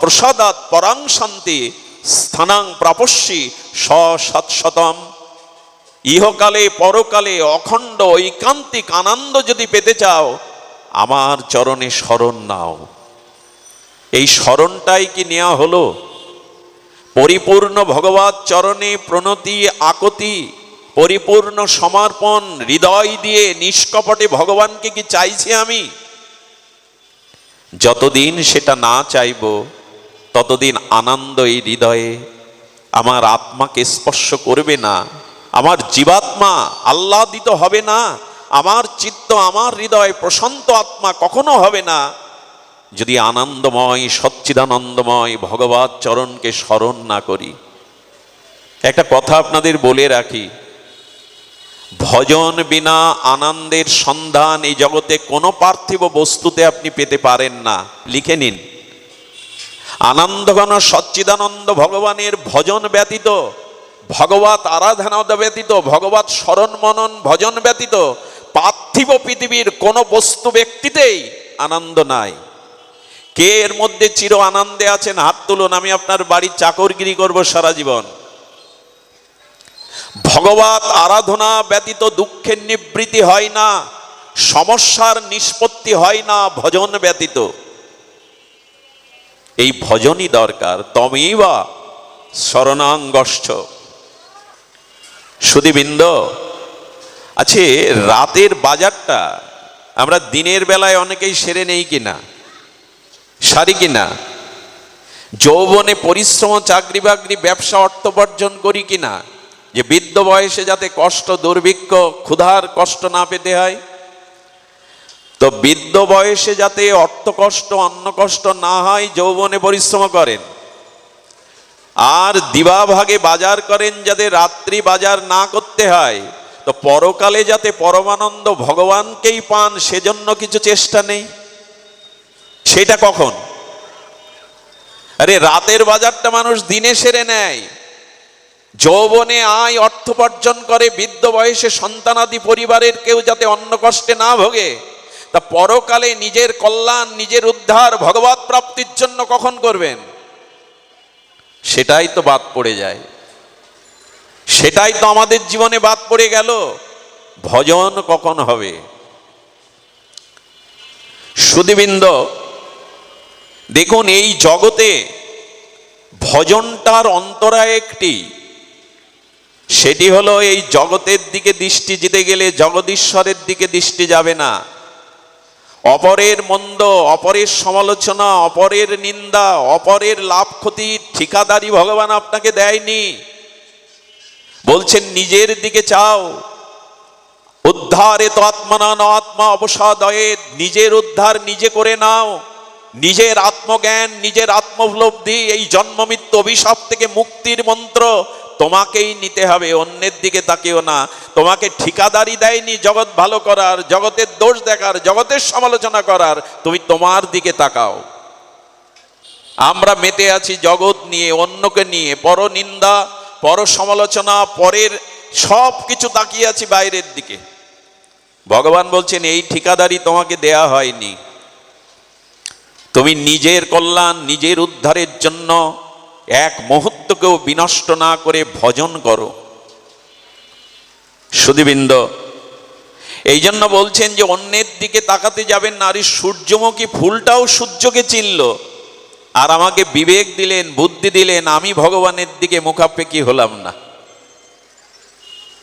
প্রসাদাৎ পরাং শান্তি স্থানাং প্রাপস্যি সৎশতম। ইহকালে পরকালে অখণ্ড ঐকান্তিক আনন্দ যদি পেতে চাও, আমার চরণে শরণ নাও। এই শরণটাই কি নেওয়া হলো? পরিপূর্ণ ভগবত চরণে প্রণতি আকতি, পরিপূর্ণ সমর্পণ হৃদয় দিয়ে নিষ্কপটে ভগবানকে কি চাইছি আমি? যতদিন সেটা না চাইব, ততদিন আনন্দ এই হৃদয়ে আমার আত্মাকে স্পর্শ করবে না, আমার জীবাত্মা আহ্লাদিত হবে না, আমার চিত্ত আমার হৃদয় প্রশান্ত আত্মা কখনো হবে না, যদি আনন্দময় সচ্চিদানন্দময় ভগবত চরণকে স্মরণ না করি। একটা কথা আপনাদের বলে রাখি, ভজন বিনা আনন্দের সন্ধান এই জগতে কোনো পার্থিব বস্তুতে আপনি পেতে পারেন না। লিখে নিন, আনন্দঘন সচ্চিদানন্দ ভগবানের ভজন ব্যতীত, ভগবত আরাধনা ব্যতীত, ভগবত স্মরণ মনন ভজন ব্যতীত পার্থিব পৃথিবীর কোনো বস্তু ব্যক্তিতেই আনন্দ নাই। কে এর মধ্যে চির আনন্দে আছেন? হাত তুলুন। আমি আপনার বাড়ির চাকরগিরি করব সারা জীবন। ভগবত আরাধনা ব্যতীত দুঃখের নিবৃত্তি হয় না, সমস্যার নিষ্পত্তি হয় না ভজন ব্যতীত। এই ভজনই দরকার। তমেবা শরণাঙ্গষ্ঠ। সুধীবৃন্দ, আছে রাতের বাজারটা আমরা দিনের বেলায় অনেকেই সেরে নেই কিনা, সারি কিনা? যৌবনে পরিশ্রম, চাকরি বাকরি, ব্যবসা, অর্থোপার্জন করি কিনা, যে বৃদ্ধ বয়সে যাতে কষ্ট, দুর্ভিক্ষ, ক্ষুধার কষ্ট না পেতে হয়। তো বৃদ্ধ বয়সে যাতে অর্থ কষ্ট, অন্ন কষ্ট না হয়, যৌবনে পরিশ্রম করেন। আর দিবাভাগে বাজার করেন যাতে রাত্রি বাজার না করতে হয়। তো পরকালে যাতে পরমানন্দ ভগবানকেই পান, সেজন্য কিছু চেষ্টা নেই। সেটা কখন? আরে রাতের বাজারটা মানুষ দিনে সেরে নেয়, যৌবনে আয় অর্থোপার্জন করে, বৃদ্ধ বয়সে সন্তানাদি পরিবারের কেউ যাতে অন্ন কষ্টে না ভোগে। তা পরকালে নিজের কল্যাণ, নিজের উদ্ধার, ভগবত প্রাপ্তির জন্য কখন করবেন? সেটাই তো বাদ পড়ে যায়। সেটাই তো আমাদের জীবনে বাদ পড়ে গেল। ভজন কখন হবে? সুধীবৃন্দ, দেখুন এই জগতে ভজনটার অন্তরায় একটি, সেটি হলো এই জগতের দিকে দৃষ্টি যেতে গেলে জগদীশ্বরের দিকে দৃষ্টি যাবে না। অপরের মন্দ, অপরের সমালোচনা, অপরের নিন্দা, অপরের লাভ ক্ষতির ঠিকাদারি ভগবান আপনাকে দেয়নি। বলছেন নিজের দিকে চাও। উদ্ধারে তো আত্মনা ন আত্মা অবসাদয়ে, নিজের উদ্ধার নিজে করে নাও। নিজের আত্মজ্ঞান, নিজের আত্মোপলব্ধি, এই জন্ম মৃত্যু অভিশাপ থেকে মুক্তির মন্ত্র তোমাকেই নিতে হবে, অন্যের দিকে তাকিও না। তোমাকে ঠিকাদারি দেয়নি জগৎ ভালো করার, জগতের দোষ দেখার, জগতের সমালোচনা করার। তুমি তোমার দিকে তাকাও। আমরা মেতে আছি জগৎ নিয়ে, অন্যকে নিয়ে, পর নিন্দা, পর সমালোচনা, পরের সব কিছু তাকিয়ে আছি বাইরের দিকে। ভগবান বলছেন এই ঠিকাদারি তোমাকে দেয়া হয়নি। তুমি নিজের কল্যাণ, নিজের উদ্ধারের জন্য এক মুহূর্তকেও বিনষ্ট না করে ভজন করো। সুধীবৃন্দ, এই জন্য বলছেন যে অন্যের দিকে তাকাতে যাবেন না। আর সূর্যমুখী ফুলটাও সূর্যকে চিনল, আর আমাকে বিবেক দিলেন, বুদ্ধি দিলেন, আমি ভগবানের দিকে মুখাপেক্ষী হলাম না।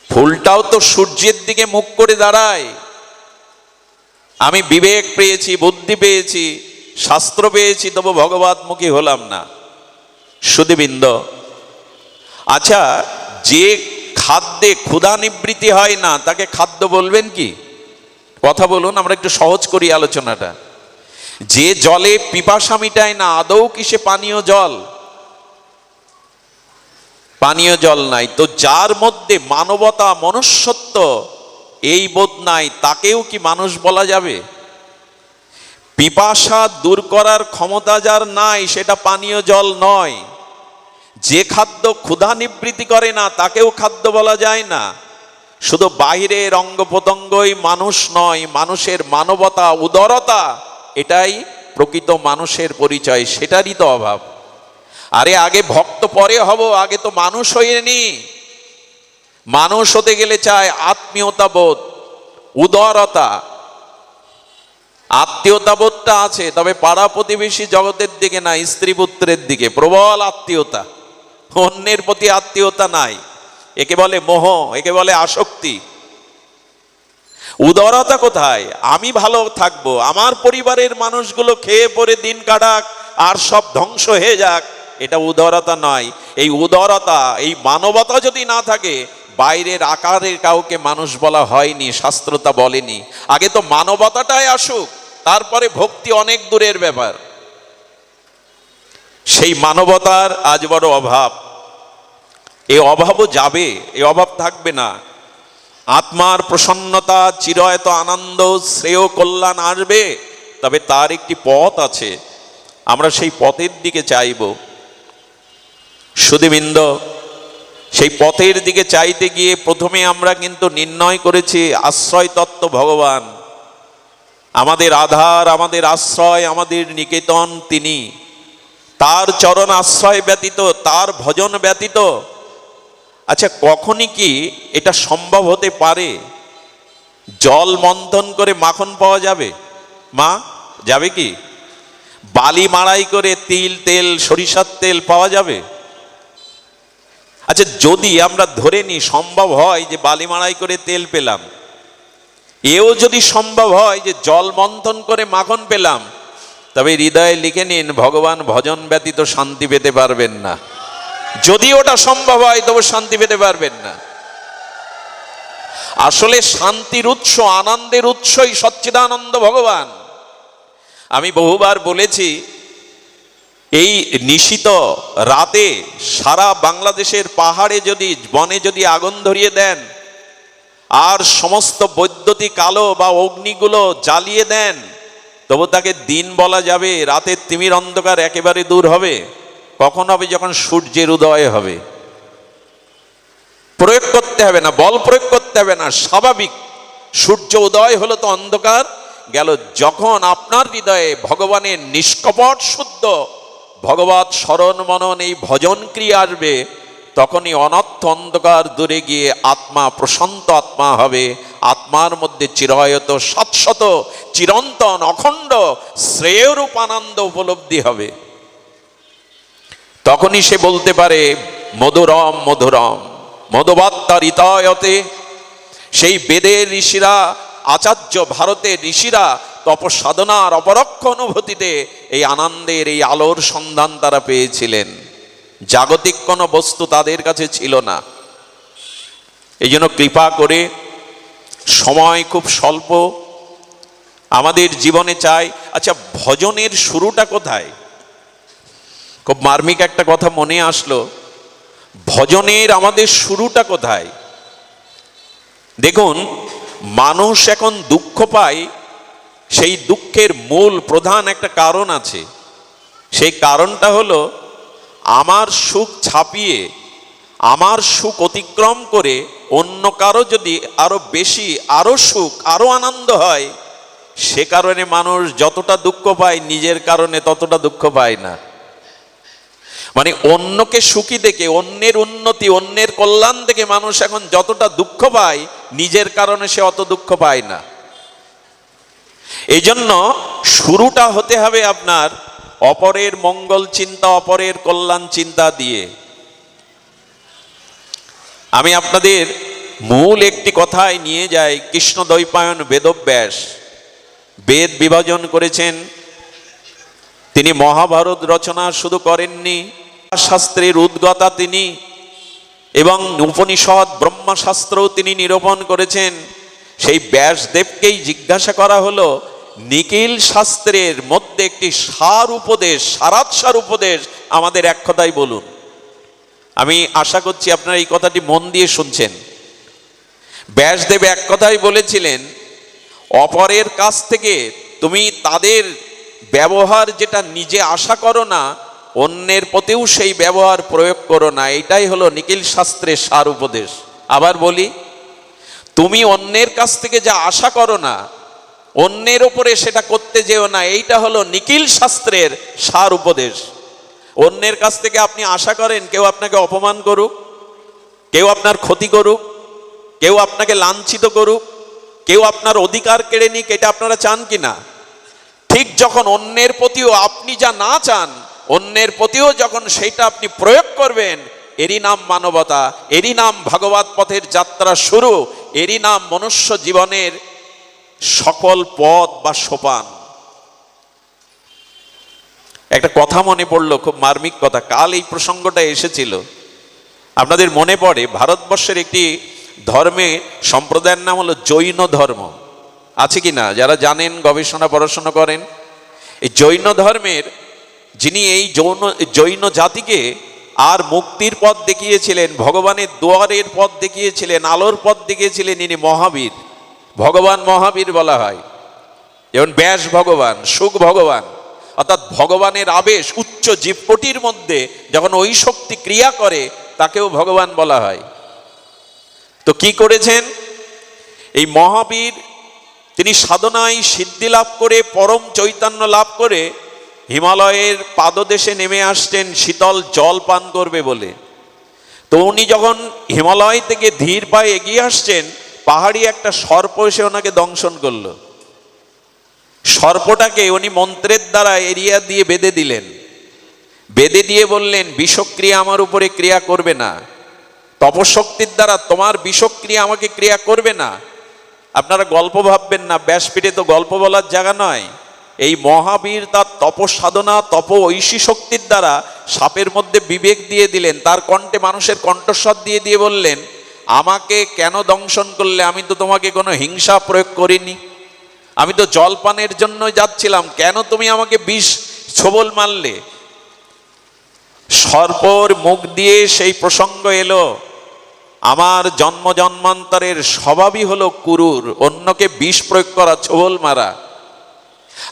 ফুলটাও তো সূর্যের দিকে মুখ করে দাঁড়ায়। আমি বিবেক পেয়েছি, বুদ্ধি পেয়েছি, শাস্ত্র পেয়েছি, তবু ভগবতমুখী হলাম না। সুধীবৃন্দ, আচ্ছা, যে খাদ্যে ক্ষুধা নিবৃত্তি হয় না তাকে খাদ্য বলবেন কি? কথা বলুন, আমরা একটু সহজ করি আলোচনাটা। যে জলে পিপাসা মিটায় না, আদৌ কি সে পানীয় জল? পানীয় জল নাই। তো যার মধ্যে মানবতা, মনুষ্যত্ব এই বোধ নাই, তাকেও কি মানুষ বলা যাবে? পিপাসা দূর করার ক্ষমতা যার নাই, সেটা পানীয় জল নয়। যে খাদ্য ক্ষুধা নিবৃত্তি করে না তাকেও খাদ্য বলা যায় না। শুধু বাহিরের অঙ্গ প্রত্যঙ্গই মানুষ নয়, মানুষের মানবতা, উদারতা, এটাই প্রকৃত মানুষের পরিচয়, সেটারই তো অভাব। আরে আগে ভক্ত পরে হব, আগে তো মানুষ হয়ে নি। মানুষ হতে গেলে চায় আত্মীয়তা বোধ, উদারতা। আত্মীয়তা বোধটা আছে, তবে পাড়া প্রতিবেশী জগতের দিকে না, স্ত্রী পুত্রের দিকে প্রবল আত্মীয়তা, অন্যের প্রতি আত্মীয়তা নাই। একে বলে মোহ, একে বলে আসক্তি। উদারতা কোথায়? আমি ভালো থাকবো, আমার পরিবারের মানুষগুলো খেয়ে পরে দিন কাটাক আর সব ধ্বংস হয়ে যাক, এটা উদারতা নয়। এই উদারতা, এই মানবতা যদি না থাকে, বাইরের আকারের কাউকে মানুষ বলা হয়নি, শাস্ত্রতা বলেনি। আগে তো মানবতাটাই আসুক, তারপরে ভক্তি অনেক দূরের ব্যাপার। সেই মানবতার আজ বড় অভাব। এই অভাবও যাবে, এই অভাব থাকবে না। আত্মার প্রসন্নতা, চিরায়ত আনন্দ, শ্রেয় কল্যাণ আসবে, তবে তার একটি পথ আছে, আমরা সেই পথের দিকে চাইব। সুধীবৃন্দ, সেই পথের দিকে চাইতে গিয়ে প্রথমে আমরা কিন্তু নির্ণয় করেছি আশ্রয় তত্ত্ব ভগবান। আমাদের আধার, আমাদের আশ্রয়, আমাদের নিকেতন তিনি। তার চরণ আশ্রয় ব্যতীত, তার ভজন ব্যতীত, আচ্ছা কখনই কি এটা সম্ভব হতে পারে? জল মন্থন করে মাখন পাওয়া যাবে? মা, যাবে কি? বালি মাড়াই করে তিল, তেল, সরিষার তেল পাওয়া যাবে? আচ্ছা যদি আমরা ধরে নিই সম্ভব হয় যে বালি মাড়াই করে তেল পেলাম, এও যদি সম্ভব হয় যে জল মন্থন করে মাখন পেলাম, তবে হৃদয়ে লিখে নিন, ভগবান ভজন ব্যতীত শান্তি পেতে পারবেন না। যদি ওটা সম্ভব হয় তবে শান্তি পেতে পারবেন না। আসলে শান্তির উৎস, আনন্দের উৎসই সচ্চিদানন্দ ভগবান। আমি বহুবার বলেছি, এই নিশীত রাতে সারা বাংলাদেশের পাহাড়ে যদি, বনে যদি আগুন ধরিয়ে দেন, আর সমস্ত বৈদ্যুতিক আলো বা অগ্নিগুলো জ্বালিয়ে দেন, তবু তাকে দিন বলা যাবে? রাতের তিমির অন্ধকার একেবারে দূর হবে। কখন হবে? যখন সূর্যের উদয় হবে। প্রয়োগ করতে হবে না, বল প্রয়োগ করতে হবে না, স্বাভাবিক। সূর্য উদয় হলো তো অন্ধকার গেল। যখন আপনার হৃদয়ে ভগবানের নিষ্কপট শুদ্ধ ভগবৎ স্মরণ মনন, এই ভজন ক্রিয়া আসবে, তখনই অনর্থ অন্ধকার দূরে গিয়ে আত্মা প্রশান্ত আত্মা হবে। আত্মার মধ্যে চিরায়ত, শাশ্বত, চিরন্তন, অখণ্ড শ্রেয়রূপ আনন্দ উপলব্ধি হবে। তখনই সে বলতে পারে মধুরম মধুরম মধুবাত্তা ঋতয়তে। সেই বেদের ঋষিরা, আচার্য ভারতের ঋষিরা তপসাধনার অপরক্ষ অনুভূতিতে এই আনন্দের, এই আলোর সন্ধান তারা পেয়েছিলেন। জাগতিক কোনো বস্তু তাদের কাছে ছিল না। এই জন্য কৃপা করে, সময় খুব স্বল্প আমাদের জীবনে চাই। আচ্ছা ভজনের শুরুটা কোথায়? খুব মার্মিক একটা কথা মনে আসলো, ভজনের আমাদের শুরুটা কোথায়? দেখুন, মানুষ এখন দুঃখ পায়, সেই দুঃখের মূল প্রধান একটা কারণ আছে। সেই কারণটা হলো, আমার সুখ ছাপিয়ে, আমার সুখ অতিক্রম করে অন্য কারো যদি আরো বেশি, আরো সুখ, আরো আনন্দ হয়, সে কারণে মানুষ যতটা দুঃখ পায়, নিজের কারণে ততটা দুঃখ পায় না। মানে অন্যকে সুখী দেখে, অন্যের উন্নতি, অন্যের কল্যাণ দেখে মানুষ এখন যতটা দুঃখ পায়, নিজের কারণে সে অত দুঃখ পায় না। এই জন্য শুরুটা হতে হবে আপনার অপরের মঙ্গল চিন্তা, অপরের কল্যাণ চিন্তা দিয়ে। আমি আপনাদের মূল একটি কথায় নিয়ে যাই। কৃষ্ণ দ্বৈপায়ন বেদব্যাস বেদ বিভাজন করেছেন। তিনি মহাভারত রচনা শুধু করেননি, শাস্ত্রের উদ্গতা তিনি, এবং উপনিষদ ব্রহ্মশাস্ত্রও তিনি নিরূপণ করেছেন। সেই ব্যাসদেবকেই জিজ্ঞাসা করা হলো, নিখিল শাস্ত্রের মধ্যে একটি সার উপদেশ, সারাৎসার উপদেশ আমাদের এক কথাই বলুন। আমি আশা করছি আপনারা এই কথাটি মন দিয়ে শুনছেন। ব্যাসদেব এক কথাই বলেছিলেন, অপরের কাছ থেকে তুমি তাদের ব্যবহার যেটা নিজে আশা করো না, অন্যের প্রতিও সেই ব্যবহার প্রয়োগ করো না। এটাই হলো নিখিল শাস্ত্রের সার উপদেশ। আবার বলি, তুমি অন্যের কাছ থেকে যা আশা করো না, অন্যের ওপরে সেটা করতে যেও না। এইটা হলো নিখিল শাস্ত্রের সার উপদেশ। অন্যের কাছ থেকে আপনি আশা করেন কেউ আপনাকে অপমান করুক, কেউ আপনার ক্ষতি করুক, কেউ আপনাকে লাঞ্ছিত করুক, কেউ আপনার অধিকার কেড়ে নিক, এটা আপনারা চান কি না? ঠিক যখন অন্যের প্রতিও আপনি যা না চান, অন্যের প্রতিও যখন সেইটা আপনি প্রয়োগ করবেন, এরই নাম মানবতা, এরই নাম ভগবত পথের যাত্রা শুরু, এরই নাম মনুষ্য জীবনের সকল পথ বা সোপান। একটা কথা মনে পড়লো, খুব মার্মিক কথা, কাল এই প্রসঙ্গটা এসেছিল। আপনাদের মনে পড়ে ভারতবর্ষের একটি ধর্মে সম্প্রদায়ের নাম হলো জৈন ধর্ম, আছে কি না? যারা জানেন, গবেষণা পড়াশোনা করেন, এই জৈন ধর্মের যিনি এই জৈন জাতিকে আর মুক্তির পথ দেখিয়েছিলেন, ভগবানের দুয়ারের পথ দেখিয়েছিলেন, আলোর পথ দেখিয়েছিলেন, ইনি মহাবীর। ভগবান মহাবীর বলা হয়। যেমন ব্যাস ভগবান, সুখ ভগবান, অর্থাৎ ভগবানের আবেশ উচ্চ জীবকোটির মধ্যে যখন ওই শক্তি ক্রিয়া করে, তাকেও ভগবান বলা হয়। তো কি করেছেন এই মহাবীর? তিনি সাধনায় সিদ্ধি লাভ করে, পরম চৈতন্য লাভ করে হিমালয়ের পাদদেশে নেমে আসছেন শীতল জল পান করবে বলে। তো উনি যখন হিমালয় থেকে ধীর পায়ে এগিয়ে আসছেন, পাহাড়ি একটা সর্প এসে ওনাকে দংশন করলো। সর্পটাকে উনি মন্ত্রের দ্বারা এরিয়া দিয়ে বেঁধে দিলেন। বেঁধে দিয়ে বললেন, বিষক্রিয়া আমার উপরে ক্রিয়া করবে না, তপশক্তির দ্বারা তোমার বিষক্রিয়া আমাকে ক্রিয়া করবে না। আপনারা গল্প ভাববেন না, ব্যাসপীঠে তো গল্প বলার জায়গা নয়। এই মহাবীর তার তপসাধনা, তপ ঐশী শক্তির দ্বারা সাপের মধ্যে বিবেক দিয়ে দিলেন। তার কণ্ঠে মানুষের কণ্ঠস্বর দিয়ে দিয়ে বললেন, আমাকে কেন দংশন করলে? আমি তো তোমাকে কোনো হিংসা প্রয়োগ করিনি, আমি তো জলপানের জন্য যাচ্ছিলাম, কেন তুমি আমাকে বিষ ছোবল মারলে? সর্পর মুখ দিয়ে সেই প্রসঙ্গ এলো, আমার জন্ম জন্মান্তরের স্বভাবই হলো কুরুর, অন্যকে বিষ প্রয়োগ করা, ছোবল মারা।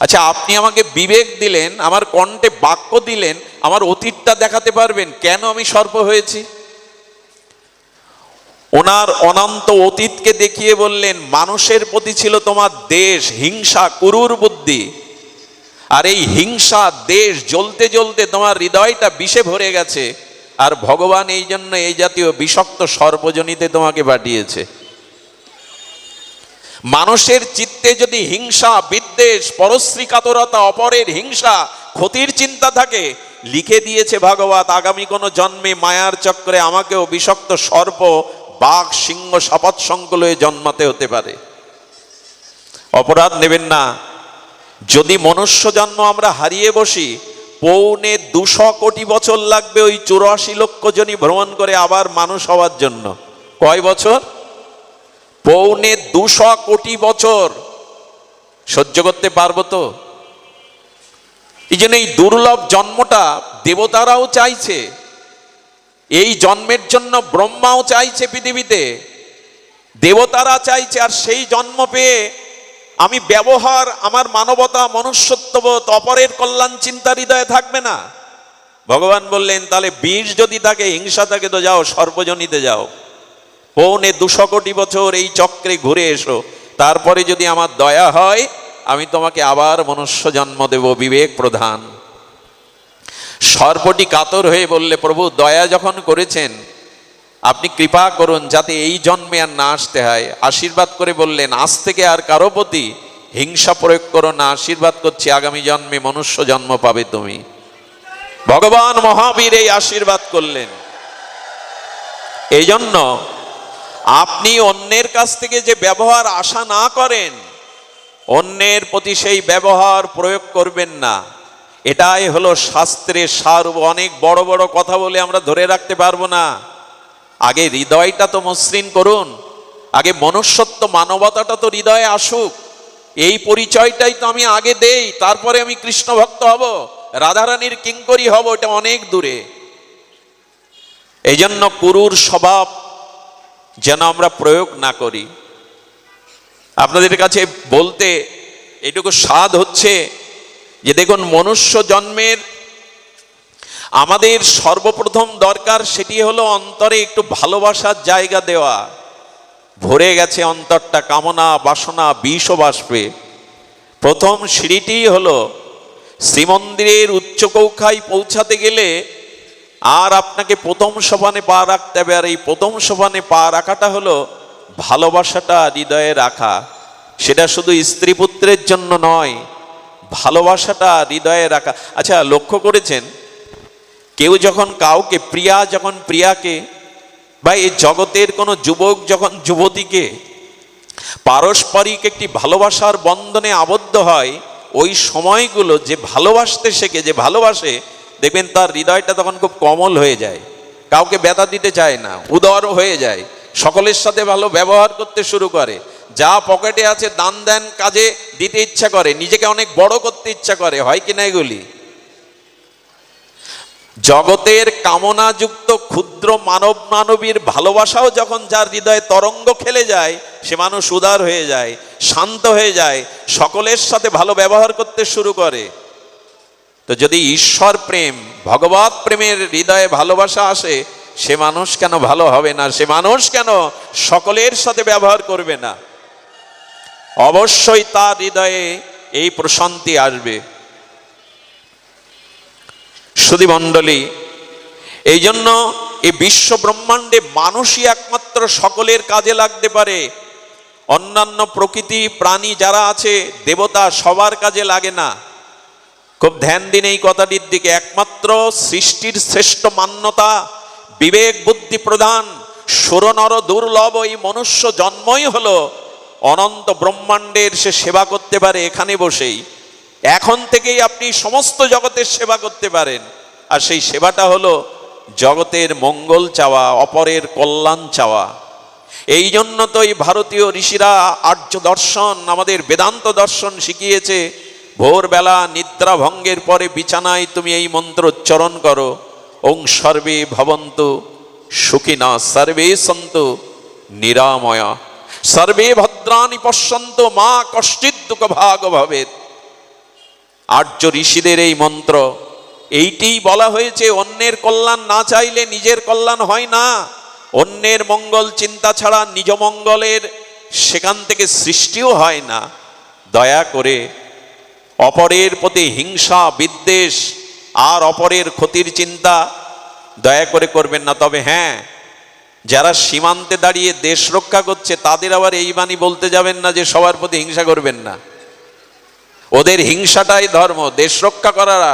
আচ্ছা, আপনি আমাকে বিবেক দিলেন, আমার কণ্ঠে বাক্য দিলেন, আমার অতীতটা দেখাতে পারবেন কেন আমি সর্প হয়েছি? ওনার অনন্ত অতীতকে দেখিয়ে বললেন, মানুষের প্রতি ছিল তোমার দেশ, হিংসা, কুরুর বুদ্ধি, আর এই হিংসা দেশ জ্বলতে জ্বলতে তোমার হৃদয়টা বিষে ভরে গেছে, আর ভগবান এই জন্য এই জাতীয় বিষাক্ত সর্বজনীতে তোমাকে পাঠিয়েছে। মানুষের চিত্তে যদি হিংসা, বিদ্বেষ, পরশ্রী কাতরতা, অপরের হিংসা, ক্ষতির চিন্তা থাকে, লিখে দিয়েছে ভাগবত, আগামী কোনো জন্মে মায়ার চক্রে আমাকেও বিষাক্ত সর্প, বাঘ, সিংহ, সাপৎসঙ্কুলে জন্মাতে হতে পারে। অপরাধ নেবেন না। যদি মনুষ্য জন্ম আমরা হারিয়ে বসি, 2.25 কোটি বছর লাগবে ওই 84 লক্ষ জনই ভ্রমণ করে আবার মানুষ হওয়ার জন্য। কয় বছর? 2.25 কোটি বছর। সহ্য করতে পারবো তো? এই জন্য এই দুর্লভ জন্মটা দেবতারাও চাইছে, এই জন্মের জন্য ব্রহ্মাও চাইছে, পৃথিবীতে দেবতারা চাইছে। আর সেই জন্ম পেয়ে আমি ব্যবহার, আমার মানবতা, মনুষ্যত্ববোধ, অপরের কল্যাণ চিন্তা হৃদয়ে থাকবে না। ভগবান বললেন, তাহলে বিষ যদি থাকে, হিংসা থাকে, তো যাও সর্বজনীতে যাও, 2.25 কোটি বছর এই চক্রে ঘুরে এসো, তারপরে যদি আমার দয়া হয় আমি তোমাকে আবার মনুষ্য জন্ম দেব, বিবেক প্রধান। সর্পটি কাতর হয়ে বললে, প্রভু দয়া যখন করেছেন, আপনি কৃপা করুন যাতে এই জন্মে আর না আসতে হয়। আশীর্বাদ করে বললেন, আজ থেকে আর কারো প্রতি হিংসা প্রয়োগ করো না, আশীর্বাদ করছি আগামী জন্মে মনুষ্য জন্ম পাবে তুমি। ভগবান মহাবীর এই আশীর্বাদ করলেন। এই জন্য আপনি অন্যের কাছ থেকে যে ব্যবহার আশা না করেন, অন্যের প্রতি সেই ব্যবহার প্রয়োগ করবেন না। এটাই হলো শাস্ত্রের সার। অনেক বড় বড় কথা বলে আমরা ধরে রাখতে পারবো না। আগে হৃদয়টা তো মসৃণ করুন, আগে মনুষ্যত্ব, মানবতাটা তো হৃদয়ে আসুক। এই পরিচয়টাই তো আমি আগে দেই, তারপরে আমি কৃষ্ণ ভক্ত হব, রাধারানীর কিঙ্করী হব, এটা অনেক দূরে। এই জন্য কুরুর স্বভাব যেন আমরা প্রয়োগ না করি। আপনাদের কাছে বলতে এটুকু স্বাদ হচ্ছে যে দেখুন, মনুষ্য জন্মের আমাদের সর্বপ্রথম দরকার সেটি হলো অন্তরে একটু ভালোবাসার জায়গা দেওয়া। ভরে গেছে অন্তরটা কামনা, বাসনা, বিষ ও বাষ্পে। প্রথম সিঁড়িটি হলো শ্রীমন্দিরের উচ্চ কৌখায় পৌঁছাতে গেলে আর আপনাকে প্রথম সোপানে পা রাখতে হবে। আর এই প্রথম সোপানে পা রাখাটা হলো ভালোবাসাটা হৃদয়ে রাখা। সেটা শুধু স্ত্রী পুত্রের জন্য নয়, ভালোবাসাটা হৃদয়ে রাখা। আচ্ছা, লক্ষ্য করেছেন কেউ যখন কাউকে প্রিয়া যখন প্রিয়াকে, বা এই জগতের কোনো যুবক যখন যুবতীকে পারস্পরিক একটি ভালোবাসার বন্ধনে আবদ্ধ হয়, ওই সময়গুলো যে ভালোবাসতে শেখে, যে ভালোবাসে, দেখবেন তার হৃদয়টা তখন খুব কোমল হয়ে যায়, কাউকে ব্যথা দিতে চায় না, উদার হয়ে যায়, সকলের সাথে ভালো ব্যবহার করতে শুরু করে, যা পকেটে আছে দান দেন কাজে দিতে ইচ্ছা করে, নিজেকে অনেক বড় করতে ইচ্ছা করে। হয় কিনা এগুলি? জগতের কামনাযুক্ত ক্ষুদ্র মানব মানবীর ভালোবাসাও যখন যার হৃদয়ে তরঙ্গ খেলে যায়, সে মানুষ উদার হয়ে যায়, শান্ত হয়ে যায়, সকলের সাথে ভালো ব্যবহার করতে শুরু করে। তো যদি ঈশ্বর প্রেম, ভগবত প্রেমের হৃদয়ে ভালোবাসা আসে, সে মানুষ কেন ভালো হবে না? সে মানুষ কেন সকলের সাথে ব্যবহার করবে না? অবশ্যই তার হৃদয়ে এই প্রশান্তি আসবে। সুধী মণ্ডলী, এই জন্য এই বিশ্ব ব্রহ্মাণ্ডে মানুষই একমাত্র সকলের কাজে লাগতে পারে। অন্যান্য প্রকৃতি প্রাণী যারা আছে, দেবতা, সবার কাজে লাগে না। খুব ধ্যান দিন এই কথাটির দিকে। একমাত্র সৃষ্টির শ্রেষ্ঠ মান্যতা, বিবেক বুদ্ধি প্রদান, সুরনর দুর্লভ এই মনুষ্য জন্মই হলো অনন্ত ব্রহ্মাণ্ডের সে সেবা করতে পারে এখানে বসেই। এখন থেকেই আপনি সমস্ত জগতের সেবা করতে পারেন। আর সেই সেবাটা হলো জগতের মঙ্গল চাওয়া, অপরের কল্যাণ চাওয়া। এই জন্য তো এই ভারতীয় ঋষিরা আর্য দর্শন, আমাদের বেদান্ত দর্শন শিখিয়েছে, ভোরবেলা নিদ্রা ভঙ্গের পরে বিছানায় তুমি এই মন্ত্র উচ্চারণ করো, ওং সর্বে ভবন্তু সুখিনা সর্বে সন্তু নিরাময়া সর্বে ভদ্রাণি পশ্যন্তু মা কশ্চিৎ দুঃখ ভাগ ভবেৎ। আর্য ঋষিদের এই মন্ত্র, এইটিই বলা হয়েছে অন্যের কল্যাণ না চাইলে নিজের কল্যাণ হয় না। অন্যের মঙ্গল চিন্তা ছাড়া নিজ মঙ্গলের সেখান থেকে সৃষ্টিও হয় না। দয়া করে অপরের প্রতি হিংসা বিদ্বেষ আর অপরের ক্ষতির চিন্তা দয়া করে করবেন না। তবে হ্যাঁ, যারা সীমান্তে দাঁড়িয়ে দেশ রক্ষা করছে, তাদের আবার এই বাণী বলতে যাবেন না যে সবার প্রতি হিংসা করবেন না। ওদের হিংসাটাই ধর্ম। দেশ রক্ষা করারা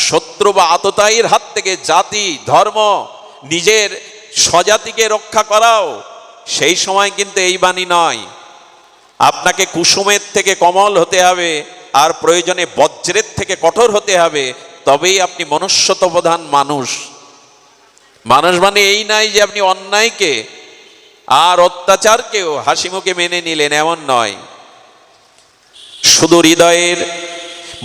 শত্রু বা আততায়ীর হাত থেকে জাতি, ধর্ম, নিজের স্বজাতিকে রক্ষা করাও, সেই সময় কিন্তু এই বাণী নয়। আপনাকে কুসুমের থেকে কমল হতে হবে, আর প্রয়োজনে বজ্রের থেকে কঠোর হতে হবে, তবেই আপনি মনুষ্যত্বপ্রধান মানুষ। মানুষ মানে এই নাই যে আপনি অন্যায়কে আর অত্যাচারকেও হাসি মুখে মেনে নিলেন, এমন নয়। শুধু হৃদয়ের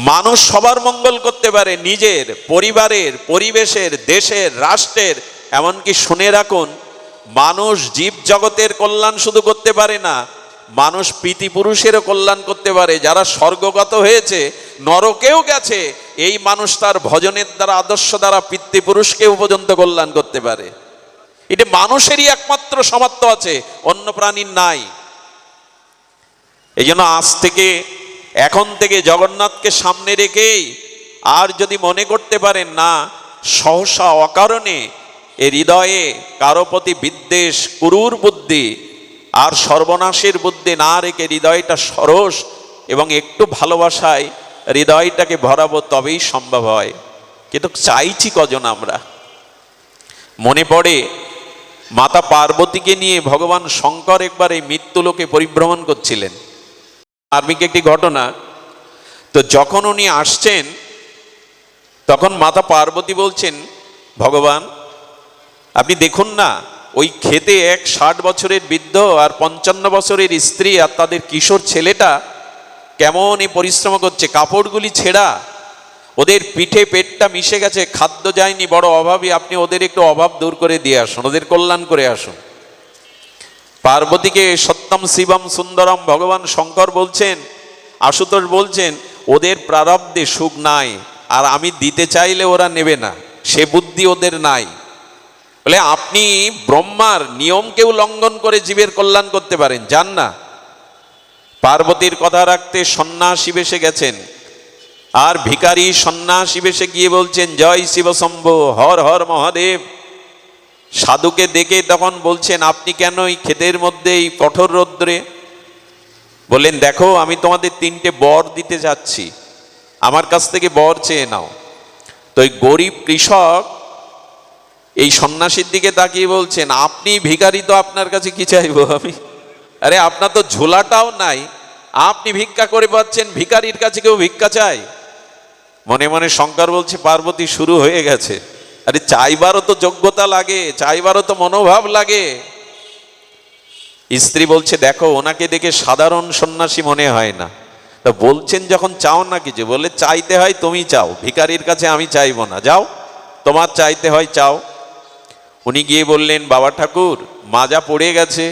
মানুষ সবার মঙ্গল করতে পারে, নিজের, পরিবারের, পরিবেশের, দেশের, রাষ্ট্রের। এমনকি শুনে রাখুন, মানুষ জীব জগতের কল্যাণ শুধু করতে পারে না, মানুষ পিতৃপুরুষেরও কল্যাণ করতে পারে। যারা স্বর্গগত হয়েছে, নরকেও গেছে, এই মানুষ তার ভজনের দ্বারা, আদর্শ দ্বারা পিতৃপুরুষকেও পর্যন্ত কল্যাণ করতে পারে। এটা মানুষেরই একমাত্র সামর্থ্য আছে, অন্য প্রাণীর নাই। এই জন্য আজ থেকে, এখন থেকে জগন্নাথকে সামনে রেখেই, আর যদি মনে করতে পারেন না সহসা অকারণে এ হৃদয়ে কারো প্রতি বিদ্বেষ, ক্রূর বুদ্ধি আর সর্বনাশের বুদ্ধি না রেখে হৃদয়টা সরস এবং একটু ভালোবাসায় হৃদয়টাকে ভরাবো, তবেই সম্ভব হয়। কিন্তু চাইছি কজন আমরা? মনে পড়ে মাতা পার্বতীকে নিয়ে ভগবান শঙ্কর একবার এই মৃত্যুলোকে পরিভ্রমণ করছিলেন। ধার্মিক একটি ঘটনা। তো যখন উনি আসছেন, তখন মাতা পার্বতী বলছেন, ভগবান আপনি দেখুন না, ওই খেতে এক 60 বছরের বৃদ্ধ আর 55 বছরের স্ত্রী আর তাদের কিশোর ছেলেটা কেমন পরিশ্রম করছে, কাপড়গুলি ছেঁড়া, ওদের পিঠে পেটটা মিশে গেছে, খাদ্য যায়নি, বড় অভাবী। আপনি ওদের একটু অভাব দূর করে দিয়ে আসুন, ওদের কল্যাণ করে আসুন। পার্বতীকে সত্যম শিবম সুন্দরম ভগবান শঙ্কর বলছেন, আশুতোষ বলছেন, ওদের প্রারব্ধে সুখ নাই, আর আমি দিতে চাইলে ওরা নেবে না, সে বুদ্ধি ওদের নাই। বলে আপনি ব্রহ্মার নিয়মকেও লঙ্ঘন করে জীবের কল্যাণ করতে পারেন, জান না? পার্বতীর কথা রাখতে সন্ন্যাসী বেশে গেছেন, আর ভিখারি সন্ন্যাসী বেশে গিয়ে বলছেন জয় শিব শম্ভু, হর হর মহাদেব। সাধুকে দেখে তখন বলছেন আপনি কেন এই ক্ষেতের মধ্যে এই কঠোর রৌদ্রে? বললেন দেখো আমি তোমাদের 3টে বর দিতে যাচ্ছি, আমার কাছ থেকে বর চেয়ে নাও। তো এই গরিব কৃষক এই সন্ন্যাসীর দিকে তাকিয়ে বলছেন আপনি ভিখারি, তো আপনার কাছে কি চাইবো আমি? আরে আপনার তো ঝোলাটাও নাই, আপনি ভিক্ষা করে পাচ্ছেন, ভিখারির কাছে কেউ ভিক্ষা চায়? মনে মনে শঙ্কর বলছে পার্বতী শুরু হয়ে গেছে। আরে চাইবারও তো যোগ্যতা লাগে, চাইবারও তো মনোভাব লাগে। স্ত্রী বলছে দেখো ওনাকে দেখে সাধারণ সন্ন্যাসী মনে হয় না, তা বলছেন যখন চাও না কিছু, বলে চাইতে হয় তুমি চাও, ভিখারির কাছে আমি চাইবো না, যাও তোমার চাইতে হয় চাও। উনি গিয়ে বললেন বাবা ঠাকুর মাজা পড়ে গেছে,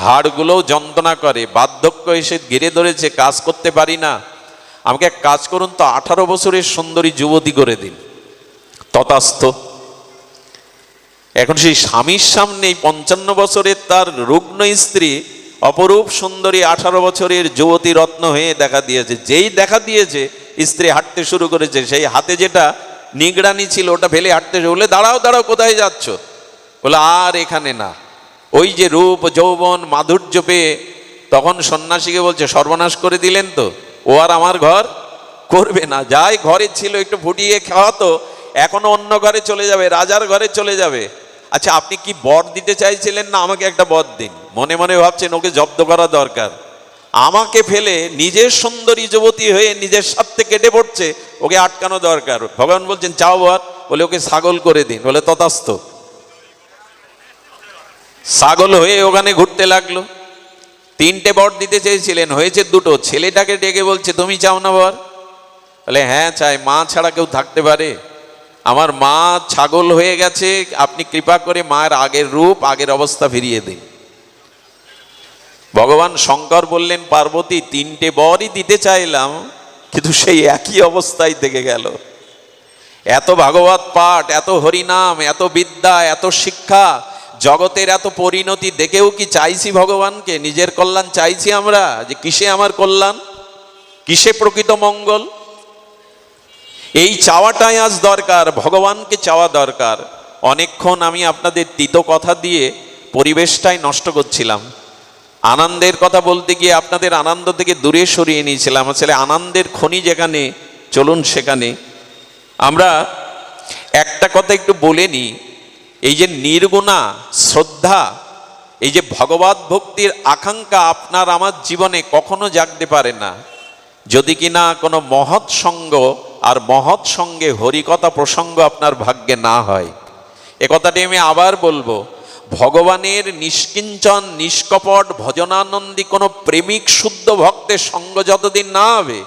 হাড়গুলোও যন্ত্রণা করে, বার্ধক্য এসে ঘিরে ধরেছে, কাজ করতে পারি না, আমাকে এক কাজ করুন তো 18 বছরের সুন্দরী যুবতী করে দিন। তথাস্থ। এখন সেই স্বামীর সামনে 55 বছরের তার রুগ্ন স্ত্রী অপরূপ সুন্দরী 18 বছরের যুবতী রত্ন হয়ে দেখা দিয়েছে। যেই দেখা দিয়েছে স্ত্রী হাঁটতে শুরু করেছে, সেই হাতে যেটা নিগড়ানি ছিল ওটা ফেলে হাঁটতে শুরু। বলে দাঁড়াও দাঁড়াও, কোথায় যাচ্ছ? বলে আর এখানে না। ওই যে রূপ যৌবন মাধুর্য পেয়ে তখন সন্ন্যাসীকে বলছে সর্বনাশ করে দিলেন তো, ও আর আমার ঘর করবে না, যাই ঘরে ছিল একটু ফুটিয়ে খাওয়াতো, এখনো অন্য ঘরে চলে যাবে, রাজার ঘরে চলে যাবে। আচ্ছা আপনি কি বর দিতে চাইছিলেন না আমাকে একটা বর দিন? মনে মনে ভাবছেন ওকে জব্দ করা দরকার, আমাকে ফেলে নিজের সুন্দরী যুবতী হয়ে নিজের স্বার্থে কেটে পড়ছে, ওকে আটকানো দরকার। ভগবান বলছেন চাও বর? বলে ওকে ছাগল করে দিন। বলে তথাস্থ। ছাগল হয়ে ওখানে ঘুরতে লাগলো। 3টে বর দিতে চেয়েছিলেন, হয়েছে 2টো। ছেলেটাকে ডেকে বলছে তুমি চাও না বর? বলে হ্যাঁ চাই, মা ছাড়া কেউ থাকতে পারে? আমার মা ছাগল হয়ে গেছে, আপনি কৃপা করে মায়ের আগের রূপ আগের অবস্থা ফিরিয়ে দিন। ভগবান শঙ্কর বললেন পার্বতী 3টে বরই দিতে চাইলাম, কিন্তু সেই একই অবস্থায় থেকে গেল। এত ভাগবত পাঠ, এত হরিনাম, এত বিদ্যা, এত শিক্ষা, জগতের এত পরিণতি দেখেও কি চাইছি ভগবানকে? নিজের কল্যাণ চাইছি আমরা? যে কিসে আমার কল্যাণ, কিসে প্রকৃত মঙ্গল? এই চাওয়াটাই আজ দরকার, ভগবানকে চাওয়া দরকার। অনেকক্ষণ আমি আপনাদের তিতো কথা দিয়ে পরিবেশটাই নষ্ট করছিলাম। আনন্দের কথা বলতে গিয়ে আপনাদের আনন্দ থেকে দূরে সরিয়ে নিয়েছিলাম। আসলে আনন্দের খনি যেখানে, চলুন সেখানে। আমরা একটা কথা একটু বলে নিই, এই যে নির্গুণা শ্রদ্ধা, এই যে ভগবত ভক্তির আকাঙ্ক্ষা আপনার আমার জীবনে কখনো জাগতে পারে না যদি কিনা কোনো মহৎ সঙ্গ আর মহৎ সঙ্গে হরিকথা প্রসঙ্গ আপনার ভাগ্যে না হয়। এ কথাটি আমি আবার বলবো, ভগবানের নিষ্কিঞ্চন নিষ্কপট ভজনানন্দী কোনো প্রেমিক শুদ্ধ ভক্তের সঙ্গ যতদিন না হবে,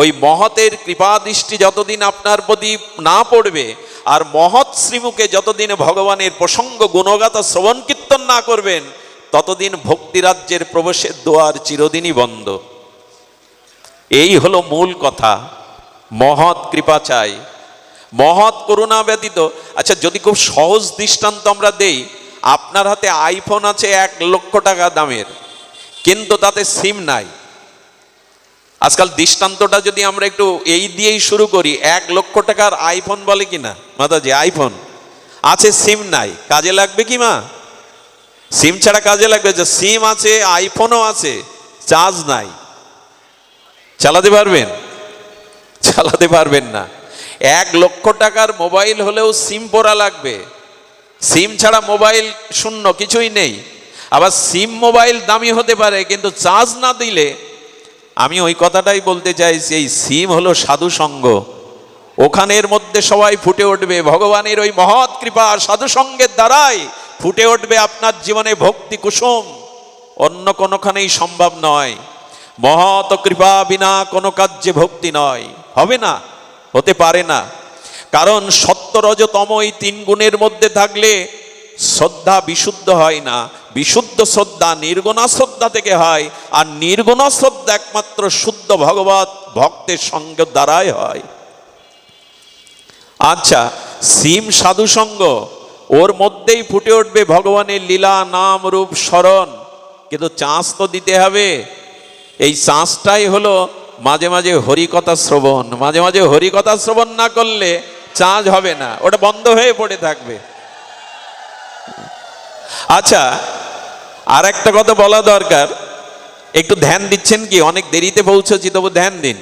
ওই মহতের কৃপা দৃষ্টি যতদিন আপনার প্রতি না পড়বে, আর মহৎ শ্রীমুখে যতদিন ভগবানের প্রসঙ্গ গুণগাথা শ্রবণ কীর্তন না করবেন, ততদিন ভক্তিরাজ্যের প্রবেশের দ্বার চিরদিনই বন্ধ। এই হলো মূল কথা। মহৎ কৃপা চাই, মহৎ করুণা ব্যতীত। আচ্ছা যদি খুব সহজ দৃষ্টান্ত আমরা দেই, আপনার হাতে আইফোন আছে 1 লক্ষ টাকা দামের, কিন্তু তাতে সিম নাই। আজকাল দৃষ্টান্তটা যদি আমরা একটু এই দিয়েই শুরু করি, 1 লক্ষ টাকার আইফোন বলে কিনা মাতাজি? আইফোন আছে, সিম নাই, কাজে লাগবে কি মা? সিম ছাড়া কাজে লাগবে? যে সিম আছে, আইফোনও আছে, চার্জ নাই, চালাতে পারবেন? চালাতে পারবেন না। 1 লক্ষ টাকার মোবাইল হলেও সিম পরা লাগবে, সিম ছাড়া মোবাইল শূন্য, কিছুই নেই। আবার সিম মোবাইল দামি হতে পারে, কিন্তু চার্জ না দিলে, আমি ওই কথাটাই বলতে চাইছি, এই সিম হলো সাধু সঙ্গ, ওখানের মধ্যে সবাই ফুটে উঠবে ভগবানের ওই মহৎ কৃপা। সাধু সঙ্গের দ্বারাই ফুটে উঠবে আপনার জীবনে ভক্তি কুসুম, অন্য কোনোখানেই সম্ভব নয়। মহৎ কৃপা বিনা কোনো কার্যে ভক্তি নয়, হবে না, হতে পারে না। কারণ সত্য রজ তম এই 3 গুণের মধ্যে থাকলে শ্রদ্ধা বিশুদ্ধ হয় না। বিশুদ্ধ শ্রদ্ধা নির্গুণা শ্রদ্ধা থেকে হয়, আর নির্গুণা শ্রদ্ধা একমাত্র শুদ্ধ ভগবত ভক্তের সঙ্গ দ্বারাই হয়। আচ্ছা, সিম সাধু সঙ্গ, ওর মধ্যেই ফুটে উঠবে ভগবানের লীলা নাম রূপ স্মরণ, কিন্তু চার্জ তো দিতে হবে। এই চার্জটাই হলো মাঝে মাঝে হরিকথা শ্রবণ। মাঝে মাঝে হরিকথা শ্রবণ না করলে চার্জ হবে না, ওটা বন্ধ হয়ে পড়ে থাকবে। আচ্ছা, আর একটা কথা বলা দরকার, একটু ধ্যান দিচ্ছেন কি? অনেক দেরিতে পৌঁছেছি, তবু ধ্যান দিন।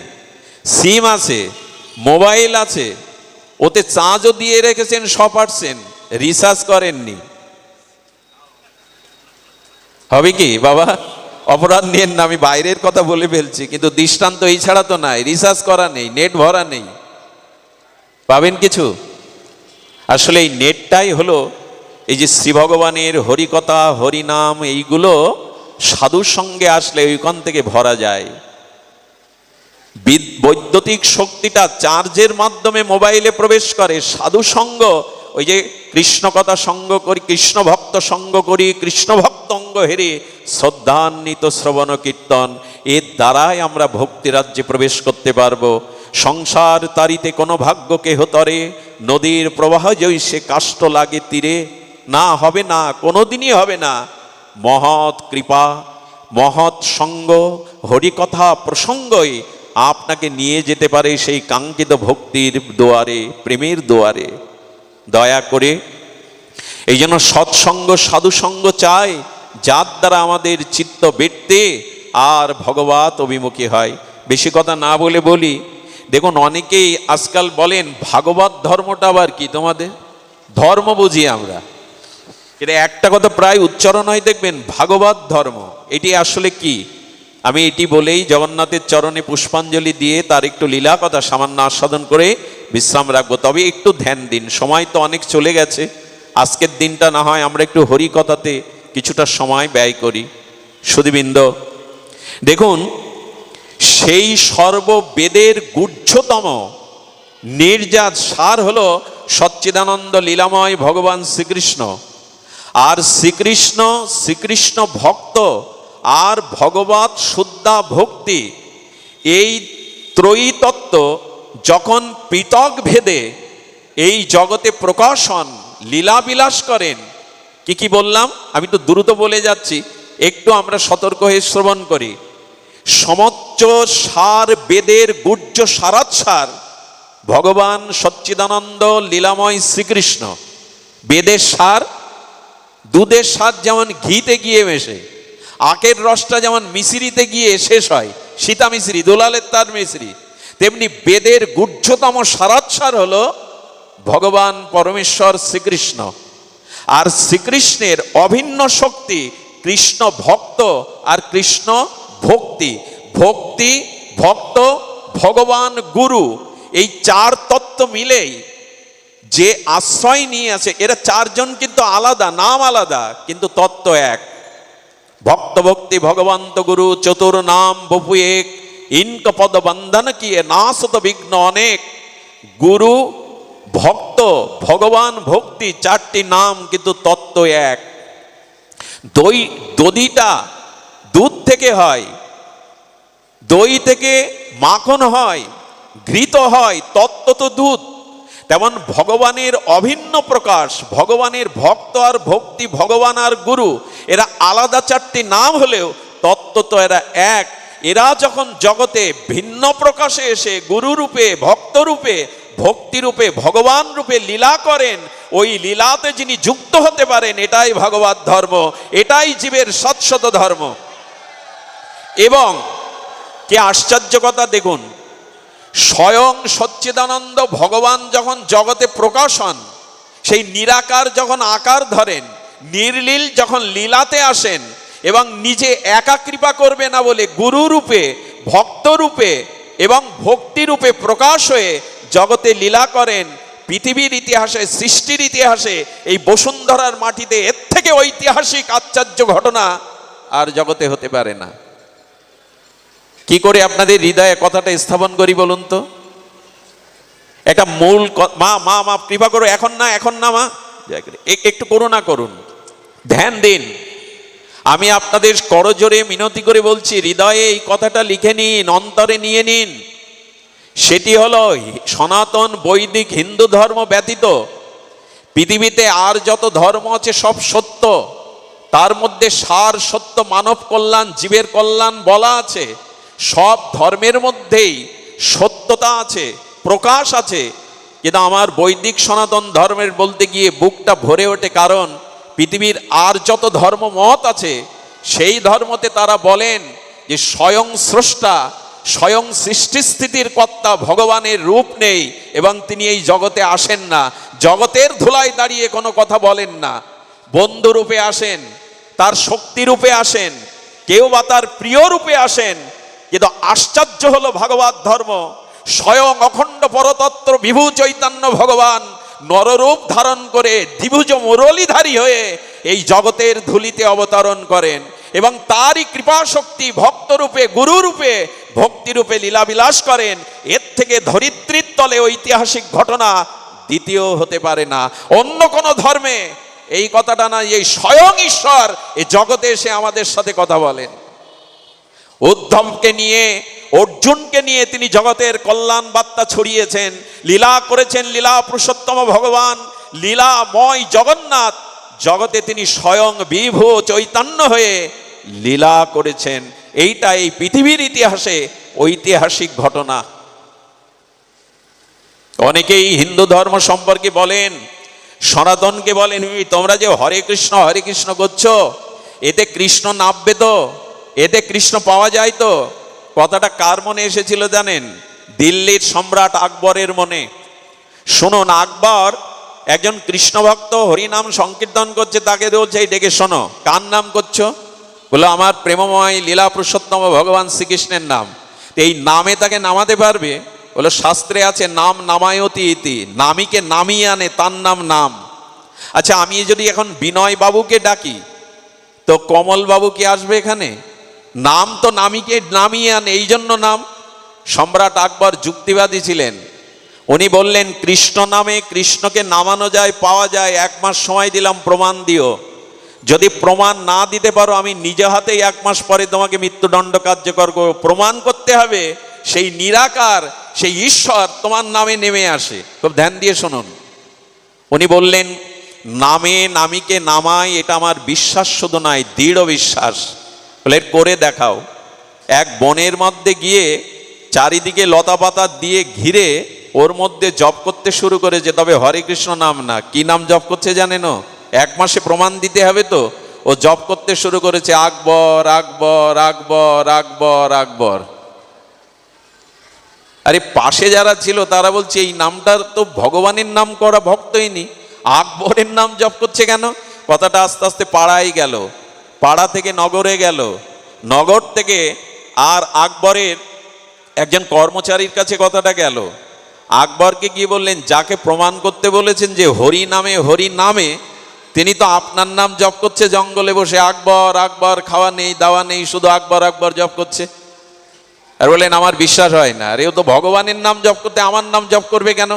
সিম আছে, মোবাইল আছে, ওতে চার্জও দিয়ে রেখেছেন 100%, রিচার্জ করেননি। হবে কি বাবা? অপরাধ নিয়েন না, আমি বাইরের কথা বলে ফেলছি, কিন্তু দৃষ্টান্ত এই ছাড়া তো নাই। রিচার্জ করা নেই, নেট ভরা নেই, পাবেন কিছু? আসলে এই নেটটাই হলো এই যে শ্রী ভগবানের হরিকথা হরিনাম, এইগুলো সাধুর সঙ্গে আসলে ওইখান থেকে ভরা যায়। বৈদ্যুতিক শক্তিটা চার্জের মাধ্যমে মোবাইলে প্রবেশ করে। সাধু সঙ্গ, ওই যে কৃষ্ণ কথা সঙ্গ করি, কৃষ্ণ ভক্ত সঙ্গ করি, কৃষ্ণ ভক্ত অঙ্গ হেরে শ্রদ্ধান্বিত শ্রবণ কীর্তন, এর দ্বারাই আমরা ভক্তি রাজ্যে প্রবেশ করতে পারবো। সংসার তারিতে কোনো ভাগ্য কেহ তরে, নদীর প্রবাহ জয় সে কাষ্ট লাগে তীরে। না, হবে না, কোনোদিনই হবে না। মহৎ কৃপা, মহৎ সঙ্গ, হরিকথা প্রসঙ্গই আপনাকে নিয়ে যেতে পারে সেই কাঙ্ক্ষিত ভক্তির দুয়ারে, প্রেমের দুয়ারে। দয়া করে এই জন্য সৎসঙ্গ সাধুসঙ্গ চাই, যার দ্বারা আমাদের চিত্ত বেটতে আর ভগবত অভিমুখী হয়। বেশি কথা না বলে বলি, দেখুন অনেকেই আজকাল বলেন ভাগবত ধর্মটা আবার কি? তোমাদের ধর্ম বুঝি আমরা, এটা একটা কথা প্রায় উচ্চারণ হয়, দেখবেন ভাগবত ধর্ম। এটি আসলে কি? আমি এটি বলেই জগন্নাথের চরণে পুষ্পাঞ্জলি দিয়ে তার একটু লীলা কথা সামান্য আস্বাদন করে বিশ্রাম রাখবো। তবে একটু ধ্যান দিন, সময় তো অনেক চলে গেছে। আজকের দিনটা না হয় আমরা একটু হরিকথাতে কিছুটা সময় ব্যয় করি। সুধীবৃন্দ, দেখুন সেই সর্ববেদের গুহ্যতম নির্যাত সার হলো সচ্চিদানন্দ লীলাময় ভগবান শ্রীকৃষ্ণ। আর শ্রীকৃষ্ণ ভক্ত আর ভগবত শুদ্ধা ভক্তি, এই ত্রয়ী তত্ত্ব যখন পৃথক ভেদে এই জগতে প্রকাশন লীলাবিলাস করেন, কি কি বললাম? আমি তো দ্রুত বলে যাচ্ছি, একটু আমরা সতর্ক হয়ে শ্রবণ করি। সমচ্চ সার বেদের গুহ্য সারাৎসার ভগবান সচ্চিদানন্দ লীলাময় শ্রীকৃষ্ণ। বেদের সার, দুধের সার যেমন ঘিতে গিয়ে মেশে, আখের রসটা যেমন মিশ্রিতে গিয়ে শেষ হয়, সীতা মিশ্রি, দুলালের তার মিশ্রি, তেমনি বেদের গুহ্যতম সারাৎসার হলো ভগবান পরমেশ্বর শ্রীকৃষ্ণ। আর শ্রীকৃষ্ণের অভিন্ন শক্তি কৃষ্ণ ভক্ত আর কৃষ্ণ ভক্তি। ভক্তি, ভক্ত, ভগবান, গুরু, এই চার তত্ত্ব মিলেই যে আশ্রয় নিয়ে আছে। এরা চারজন কিন্তু আলাদা, নাম আলাদা, কিন্তু তত্ত্ব এক। ভক্ত ভক্তি ভগবন্ত গুরু চতুর নাম বপু এক, ইনক পদ বন্ধন কিয়ে নাশত বিঘ্ন অনেক। গুরু, ভক্ত, ভগবান, ভক্তি, চারটি নাম, কিন্তু তত্ত্ব এক। দধিটা দুধ থেকে হয়, দই থেকে মাখন হয়, ঘৃত হয়, তত্ত্ব তো দুধ। তেমন ভগবানের অভিন্ন প্রকাশ, ভগবানের ভক্ত আর ভক্তি, ভগবান আর গুরু, এরা আলাদা চারটি নাম হলেও তত্ত্ব তো এরা এক। এরা যখন জগতে ভিন্ন প্রকাশে এসে গুরু রূপে, ভক্ত রূপে, ভক্তি রূপে, ভগবান রূপে লীলা করেন, ওই লীলাতে যিনি যুক্ত হতে পারেন, এটাই ভগবত ধর্ম, এটাই জীবের শাশ্বত ধর্ম। এবং কি আশ্চর্য কথা দেখুন, স্বয়ং সচ্চিদানন্দ ভগবান যখন জগতে প্রকাশ হন, সেই নিরাকার যখন আকার ধরেন, নির্লীল যখন লীলাতে আসেন এবং নিজে একা কৃপা করবে না বলে গুরু রূপে, ভক্ত রূপে এবং ভক্তি রূপে প্রকাশ হয়ে জগতে লীলা করেন, পৃথিবীর ইতিহাসে, সৃষ্টির ইতিহাসে, এই বসুন্ধরার মাটিতে এর থেকে ঐতিহাসিক আশ্চর্য ঘটনা আর জগতে হতে পারে না। কি করে আপনাদের হৃদয়ে কথাটা স্থাপন করি বলুন তো? একটা মূল মা মা মা কৃপা করো, এখন না, এখন না মা, একটু করুণা করুন, ধ্যান দিন। আমি আপনাদের করজোরে মিনতি করে বলছি, হৃদয়ে এই কথাটা লিখে নিন, অন্তরে নিয়ে নিন। সেটি হলো সনাতন বৈদিক হিন্দু ধর্ম ব্যতীত পৃথিবীতে আর যত ধর্ম আছে সব সত্য। তার মধ্যে সার সত্য মানব কল্যাণ, জীবের কল্যাণ বলা আছে। সব ধর্মের মধ্যেই সত্যতা আছে, প্রকাশ আছে, কিন্তু আমার বৈদিক সনাতন ধর্মের বলতে গিয়ে বুকটা ভরে ওঠে। কারণ পৃথিবীর আর যত ধর্ম মত আছে সেই ধর্মতে তারা বলেন যে স্বয়ং স্রষ্টা, স্বয়ং সৃষ্টি স্থিতির কর্তা ভগবানের রূপ নেই এবং তিনি এই জগতে আসেন না, জগতের ধুলায় দাঁড়িয়ে কোনো কথা বলেন না, বন্ধু রূপে আসেন, তার শক্তি রূপে আসেন, কেউ বা তার প্রিয় রূপে আসেন। কিন্তু আশ্চর্য হলো ভাগবত ধর্ম, স্বয়ং অখণ্ড পরতত্ত্ব বিভু চৈতন্য ভগবান নররূপ ধারণ করে দ্বিভুজ মুরলীধারী হয়ে এই জগতের ধুলিতে অবতরণ করেন এবং তারই কৃপা শক্তি ভক্তরূপে গুরুরূপে ভক্তিরূপে লীলাবিলাস করেন। এর থেকে ধরিত্রীর তলে ঐতিহাসিক ঘটনা দ্বিতীয় হতে পারে না। অন্য কোনো ধর্মে এই কথাটা না, এই স্বয়ং ঈশ্বর এই জগতে এসে আমাদের সাথে কথা বলেন। উদ্ধবকে নিয়ে, অর্জুনকে নিয়ে তিনি জগতের কল্যাণ বার্তা ছড়িয়েছেন, লীলা করেছেন। লীলা পুরুষোত্তম ভগবান, লীলাময় জগন্নাথ জগতে তিনি স্বয়ং বিভু চৈতন্য হয়ে লীলা করেছেন। এইটা এই পৃথিবীর ইতিহাসে ঐতিহাসিক ঘটনা। অনেকেই হিন্দু ধর্ম সম্পর্কে বলেন, সনাতনকে বলেন, তোমরা যে হরে কৃষ্ণ করছো, এতে কৃষ্ণ নামবে তো, এতে কৃষ্ণ পাওয়া যায় তো। কথাটা কার মনে এসেছিল জানেন? দিল্লির সম্রাট আকবরের মনে। শুনুন, আকবর একজন কৃষ্ণ ভক্ত হরিনাম সংকীর্তন করছে, তাকে বলছে এই ডেকে শোনো, কার নাম করছো? বলে আমার প্রেমময় লীলা পুরুষোত্তম ভগবান শ্রীকৃষ্ণের নাম। এই নামে তাকে নামাতে পারবে? বলে শাস্ত্রে আছে নাম নামায়তি ইতি, নামীকে নামিয়ে আনে, তার নাম নাম। আচ্ছা, আমি যদি এখন বিনয় বাবুকে ডাকি তো কমল বাবু কি আসবে এখানে? নাম তো নামীকে নামিয়ে আনে, এই জন্য নাম। সম্রাট আকবর যুক্তিবাদী ছিলেন। উনি বললেন কৃষ্ণ নামে কৃষ্ণকে নামানো যায়, পাওয়া যায়, 1 মাস সময় দিলাম, প্রমাণ দিও। যদি প্রমাণ না দিতে পারো আমি নিজে হাতেই 1 মাস পরে তোমাকে মৃত্যুদণ্ড কার্যকর করব। প্রমাণ করতে হবে সেই নিরাকার, সেই ঈশ্বর তোমার নামে নেমে আসে। খুব ধ্যান দিয়ে শুনুন। উনি বললেন নামে নামীকে নামাই, এটা আমার বিশ্বাস শুধু নয়, দৃঢ় বিশ্বাস। বলে করে দেখাও। এক বনের মধ্যে গিয়ে চারিদিকে লতা পাতা দিয়ে ঘিরে ওর মধ্যে জপ করতে শুরু করেছে, তবে হরে কৃষ্ণ নাম না। কি নাম জপ করছে জানেন? 1 মাসে প্রমাণ দিতে হবে তো। ও জপ করতে শুরু করেছে আকবর আকবর আকবর আকবর আকবর। আরে পাশে যারা ছিল তারা বলছে এই নামটা তো ভগবানের নাম করা ভক্তই নি, আকবরের নাম জপ করছে কেন? কথাটা আস্তে আস্তে পাড়ায় গেল, পাড়া থেকে নগরে গেল, নগর থেকে আর আকবরের একজন কর্মচারীর কাছে কথাটা গেল। আকবরকে গিয়ে বললেন যাকে প্রমাণ করতে বলেছেন যে হরি নামে তিনি তো আপনার নাম জপ করছে জঙ্গলে বসে, আকবর আকবর, খাওয়া নেই দাওয়া নেই, শুধু আকবর আকবর জপ করছে। আর বললেন আমার বিশ্বাস হয় না, আরে ও তো ভগবানের নাম জপ করতে আমার নাম জপ করবে কেন?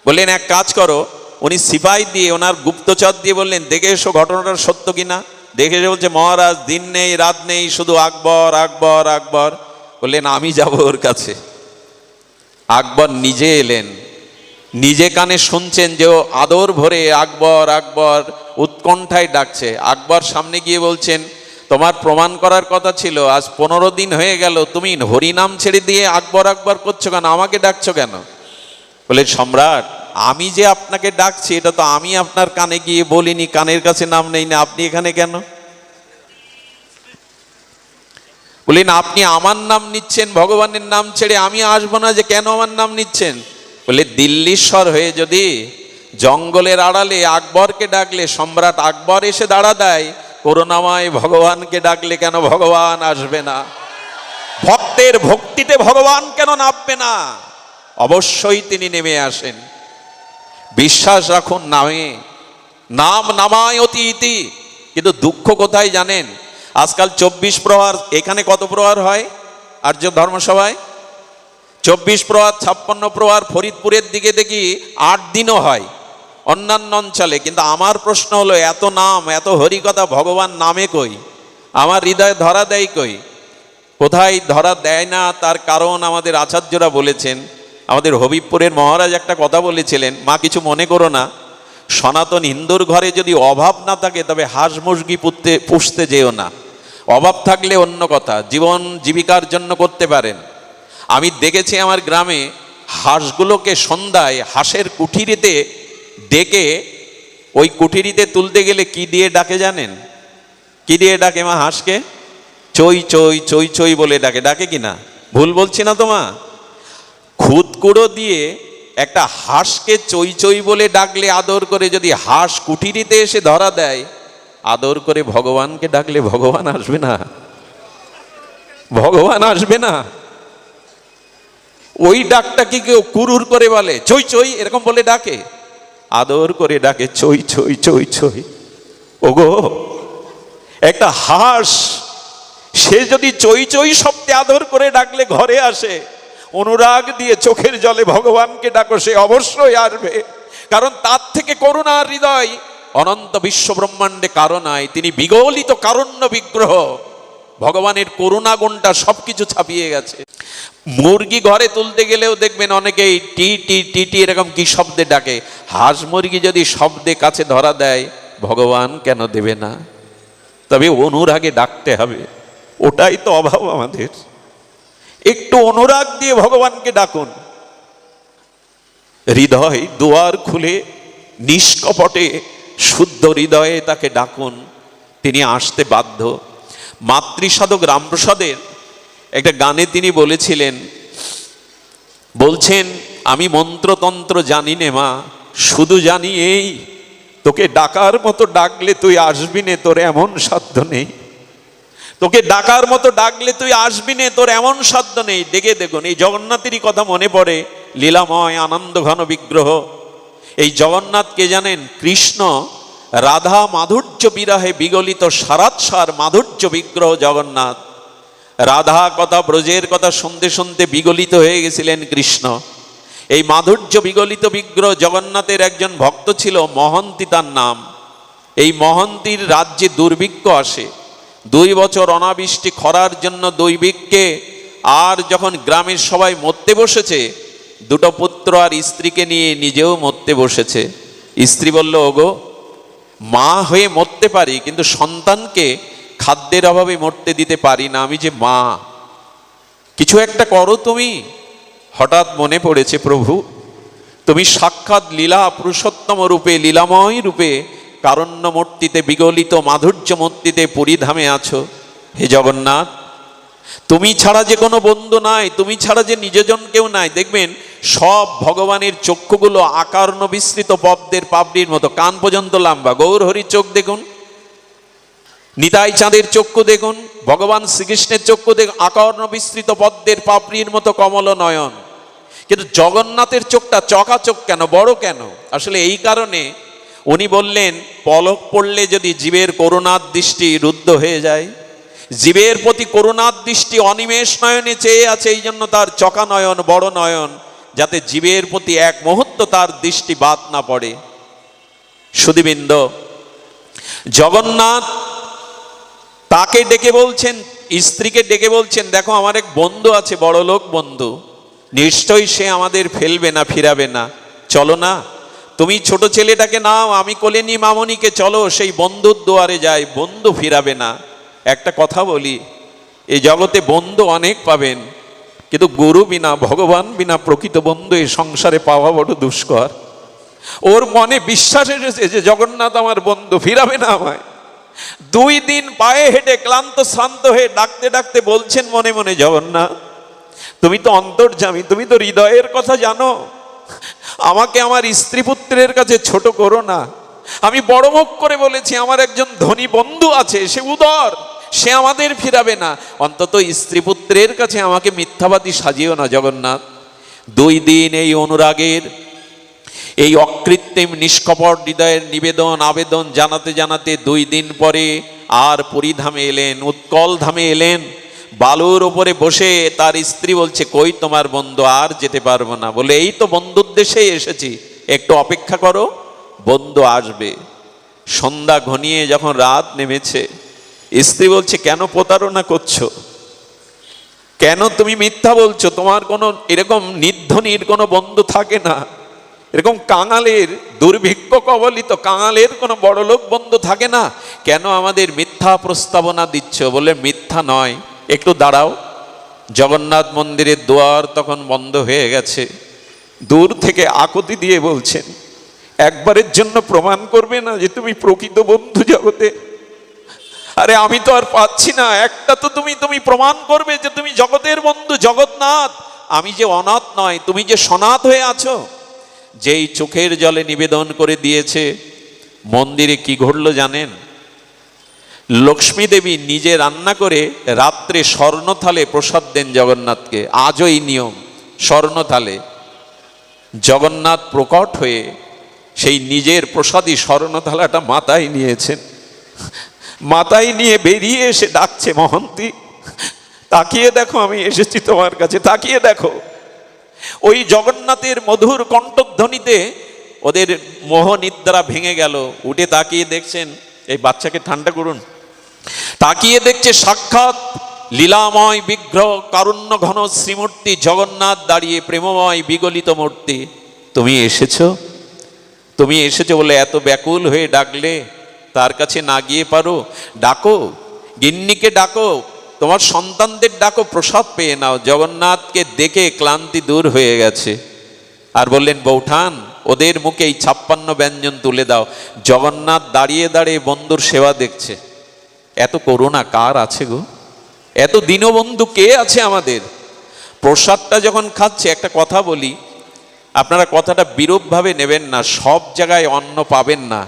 বললেন এক কাজ করো। উনি সিপাহি দিয়ে, ওনার গুপ্তচর দিয়ে বললেন দেখে এসো ঘটনাটা সত্য কিনা। দেখে এসে বলছে মহারাজ দিন নেই রাত নেই শুধু আকবর আকবর আকবর। বললেন আমি যাব ওর কাছে। আকবর নিজে এলেন, নিজে কানে শুনছেন যে ও আদর ভরে আকবর আকবর উৎকণ্ঠায় ডাকছে। আকবর সামনে গিয়ে বলছেন তোমার প্রমাণ করার কথা ছিল, আজ 15 দিন হয়ে গেল, তুমি হরিনাম ছেড়ে দিয়ে আকবর আকবর করছো কেন, আমাকে ডাকছো কেন? বলে সম্রাট আমি যে আপনাকে ডাকছি এটা তো আমি আপনার কানে গিয়ে বলিনি, কানের কাছে নাম নেই না, আপনি এখানে কেন? বলেন আপনি আমার নাম নিচ্ছেন ভগবানের নাম ছেড়ে, আমি আসবো না যে কেন আমার নাম নিচ্ছেন? বলে দিল্লীশ্বর হয়ে যদি জঙ্গলের আড়ালে আকবরকে ডাকলে সম্রাট আকবর এসে দাঁড়া দেয়, করুণাময় ভগবানকে ডাকলে কেন ভগবান আসবে না? ভক্তের ভক্তিতে ভগবান কেন নামবে না? অবশ্যই তিনি নেমে আসেন। বিশ্বাস রাখুন নামে, নাম নামায় অতি ইতি। কিন্তু দুঃখ কোথায় জানেন? আজকাল 24 প্রহার, এখানে কত প্রহার হয় আর্য ধর্মসভায়? 24 প্রহার 56 প্রহার। ফরিদপুরের দিকে দেখি 8 দিনও হয় অন্যান্য অঞ্চলে। কিন্তু আমার প্রশ্ন হলো এত নাম, এত হরিকথা, ভগবান নামে কই? আমার হৃদয়ে ধরা দেয় কই? কোথায় ধরা দেয় না তার কারণ আমাদের আচার্যরা বলেছেন। আমাদের হবিবপুরের মহারাজ একটা কথা বলেছিলেন, মা কিছু মনে করো না, সনাতন হিন্দুর ঘরে যদি অভাব না থাকে তবে হাঁস মুরগি পুষতে যেও না। অভাব থাকলে অন্য কথা, জীবন জীবিকার জন্য করতে পারেন। আমি দেখেছি আমার গ্রামে হাঁসগুলোকে সন্ধ্যায় হাঁসের কুঠিরিতে ডেকে, ওই কুঠিরিতে তুলতে গেলে কি দিয়ে ডাকে জানেন? কি দিয়ে ডাকে মা হাঁসকে? চই চই চই চই বলে ডাকে। ডাকে কিনা? ভুল বলছি না তো মা? খুদকুড়ো দিয়ে একটা হাঁসকে চই চই বলে ডাকলে, আদর করে যদি হাঁস কুঠিরিতে এসে ধরা দেয়, আদর করে ভগবানকে ডাকলে ভগবান আসবে না? ভগবান আসবে না? ওই ডাকটা কি কেউ কুরুর করে বলে চই চই এরকম বলে ডাকে? আদর করে ডাকে চই চই চই চই। ওগো, একটা হাঁস সে যদি চই চই শব্দে আদর করে ডাকলে ঘরে আসে, অনুরাগ দিয়ে চোখের জলে ভগবানকে ডাকো, সে অবশ্যই আসবে। কারণ তার থেকে করুণার হৃদয় অনন্ত বিশ্ব ব্রহ্মাণ্ডে কারো নাই। তিনি বিগলিত কারুণ্য বিগ্রহ। ভগবানের করুণা গুণটা সবকিছু ছাপিয়ে গেছে। মুরগি ঘরে তুলতে গেলেও দেখবেন অনেকেই টি টি টি টি এরকম কি শব্দে ডাকে। হাঁস মুরগি যদি শব্দে কাছে ধরা দেয়, ভগবান কেন দেবে না? তবে অনুরাগে ডাকতে হবে, ওটাই তো অভাব আমাদের। একটু অনুরাগ দিয়ে ভগবানকে ডাকুন। হৃদয় দুয়ার খুলে নিষ্কপটে শুদ্ধ হৃদয়ে তাকে ডাকুন, তিনি আসতে বাধ্য। মাতৃসাধক রামপ্রসাদের একটা গানে তিনি বলেছিলেন, বলছেন, আমি মন্ত্রতন্ত্র জানি নে মা, শুধু জানি এই, তোকে ডাকার মতো ডাকলে তুই আসবি নে, তোর এমন সাধ্য নেই। তোকে ডাকার মতো ডাকলে তুই আসবি নে, তোর এমন সাধ্য নেই। দেখে দেখুন, এই জগন্নাথেরই কথা মনে পড়ে। লীলাময় আনন্দ ঘন বিগ্রহ। এই জগন্নাথ কে জানেন? কৃষ্ণ রাধা মাধুর্য বিরহে বিগলিত সারাৎসার মাধুর্য বিগ্রহ জগন্নাথ। রাধা কথা, ব্রজের কথা শুনতে শুনতে বিগলিত হয়ে গেছিলেন কৃষ্ণ। এই মাধুর্য বিগলিত বিগ্রহ জগন্নাথের একজন ভক্ত ছিল, মহন্তী তার নাম। এই মহন্তীর রাজ্যে দুর্ভিক্ষ আসে। 2 বছর অনাবৃষ্টি, খরার জন্য দুর্ভিক্ষে আর যখন গ্রামের সবাই মরতে বসেছে, 2 পুত্র আর স্ত্রীকে নিয়ে নিজেও মরতে বসেছে। স্ত্রী বলল, ওগো, মা হয়ে মরতে পারি, কিন্তু সন্তানকে খাদ্যের অভাবে মরতে দিতে পারি না। আমি যে মা, কিছু একটা করো তুমি। হঠাৎ মনে পড়েছে, প্রভু তুমি সাক্ষাৎ লীলা পুরুষোত্তম রূপে, লীলাময় রূপে কারণ্য মূর্তিতে, বিগলিত মাধুর্য মূর্তিতে পুরীধামে আছো। হে জগন্নাথ, তুমি ছাড়া যে কোনো বন্ধু নাই, তুমি ছাড়া যে নিজজন কেউ নাই। দেখবেন সব ভগবানের চক্ষুগুলো আকার্ণ বিস্তৃত পদ্মের পাপড়ির মতো, কান পর্যন্ত লম্বা। গৌর হরির চোখ দেখুন, নিতাই চাঁদের চক্ষু দেখুন, ভগবান শ্রীকৃষ্ণের চক্ষু দেখুন, আকার্ণ বিস্তৃত পদ্মের পাপড়ির মতো কমল নয়ন। কিন্তু জগন্নাথের চোখটা চকাচক কেন, বড় কেন? আসলে এই কারণে উনি বললেন, পলক পড়লে যদি জীবের করুণার দৃষ্টি রুদ্ধ হয়ে যায়, জীবের প্রতি করুণার দৃষ্টি অনিমেষ নয়নে চেয়ে আছে, এই জন্য তার চকা নয়ন, বড় নয়ন, যাতে জীবের প্রতি এক মুহূর্ত তার দৃষ্টি বাদ না পড়ে। সুধীবৃন্দ, জগন্নাথ তাকে ডেকে বলছেন, স্ত্রীকে ডেকে বলছেন, দেখো আমার এক বন্ধু আছে, বড় লোক বন্ধু, নিশ্চয়ই সে আমাদের ফেলবে না, ফিরাবে না। চলো না, তুমি ছোট ছেলেটাকে নাও, আমি কোলে নি মামনিকে, চলো সেই বন্ধুর দুয়ারে যাই, বন্ধু ফিরাবে না। একটা কথা বলি, এই জগতে বন্ধু অনেক পাবেন, কিন্তু গুরু বিনা, ভগবান বিনা প্রকৃত বন্ধু এই সংসারে পাওয়া বড় দুষ্কর। ওর মনে বিশ্বাস এসেছে যে জগন্নাথ আমার বন্ধু, ফিরাবে না আমায়। 2 দিন পায়ে হেঁটে ক্লান্ত শ্রান্ত হয়ে ডাকতে ডাকতে বলছেন মনে মনে, জগন্নাথ তুমি তো অন্তর্যামী, তুমি তো হৃদয়ের কথা জানো, আমাকে আমার স্ত্রী পুত্রের কাছে ছোট করো না। আমি বড় মুখ করে বলেছি, আমার একজন ধনী বন্ধু আছে, সে উদর, সে আমাদের ফিরাবে না। অন্তত স্ত্রী পুত্রের কাছে আমাকে মিথ্যাবাদী সাজিও না জগন্নাথ। 2 দিন এই অনুরাগের, এই অকৃত্রিম নিষ্কপট হৃদয়ের নিবেদন আবেদন জানাতে জানাতে 2 দিন পরে আর পুরীধামে এলেন, উৎকল ধামে এলেন। বালুর উপরে বসে তার স্ত্রী বলছে, কই তোমার বন্ধু? আর যেতে পারবো না। বলে, এই তো বন্ধুর দেশেই এসেছি, একটু অপেক্ষা করো, বন্ধু আসবে। সন্ধ্যা ঘনিয়ে যখন রাত নেমেছে, স্ত্রী বলছে, কেন প্রতারণা করছো? কেন তুমি মিথ্যা বলছো? তোমার কোনো এরকম নির্ধনীর কোনো বন্ধু থাকে না? এরকম কাঙালের, দুর্ভিক্ষ কবলিত কাঙালের কোনো বড়লোক বন্ধু থাকে না? কেন আমাদের মিথ্যা প্রস্তাবনা দিচ্ছ? বলে মিথ্যা নয়, একটু দাঁড়াও। জগন্নাথ মন্দিরের দুয়ার তখন বন্ধ হয়ে গেছে। দূর থেকে আকুতি দিয়ে বলছেন, একবারের জন্য প্রমাণ করবে না যে তুমি প্রকৃত বন্ধু জগতে? আরে আমি তো আর পাচ্ছি না, একটা তো তুমি প্রমাণ করবে যে তুমি জগতের বন্ধু, জগন্নাথ। আমি যে অনাথ নয়, তুমি যে সনাথ হয়ে আছো। যেই চোখের জলে নিবেদন করে দিয়েছে, মন্দিরে কি ঘটলো জানেন? লক্ষ্মী দেবী নিজে রান্না করে রাত্রে স্বর্ণথালে প্রসাদ দেন জগন্নাথকে। আজও এই নিয়ম, স্বর্ণথালে। জগন্নাথ প্রকট হয়ে সেই নিজের প্রসাদী স্বর্ণথালাটা মাথায় নিয়েছেন। মাথায় নিয়ে বেরিয়ে এসে ডাকছে, মহন্তী তাকিয়ে দেখো, আমি এসেছি তোমার কাছে, তাকিয়ে দেখো। ওই জগন্নাথের মধুর কণ্ঠধ্বনিতে ওদের মোহ নিদ্রা ভেঙে গেল। উঠে তাকিয়ে দেখছেন, এই বাচ্চাকে ঠান্ডা করুন, তাকিয়ে দেখছে সাক্ষাৎ লীলাময় বিগ্রহ, কারুণ্য ঘন শ্রীমূর্তি জগন্নাথ দাঁড়িয়ে, প্রেমময় বিগলিত মূর্তি। তুমি এসেছো, তুমি এসেছো বলে এত ব্যাকুল হয়ে ডাকলে, তার কাছে না গিয়ে পারো? ডাকো, গিন্নিকে ডাকো, তোমার সন্তানদের ডাকো, প্রসাদ পেয়ে নাও। জগন্নাথকে দেখে ক্লান্তি দূর হয়ে গেছে। আর বললেন, বৌঠান ওদের মুখে এই 56 ব্যঞ্জন তুলে দাও। জগন্নাথ দাঁড়িয়ে দাঁড়িয়ে বন্ধুর সেবা দেখছে। এত করুণা কার আছে গো? এত দীনবন্ধু কে আছে আমাদের? প্রসাদটা যখন খাচ্ছে, একটা কথা বলি, আপনারা কথাটা বিরূপভাবে নেবেন না। সব জায়গায় অন্ন পাবেন না,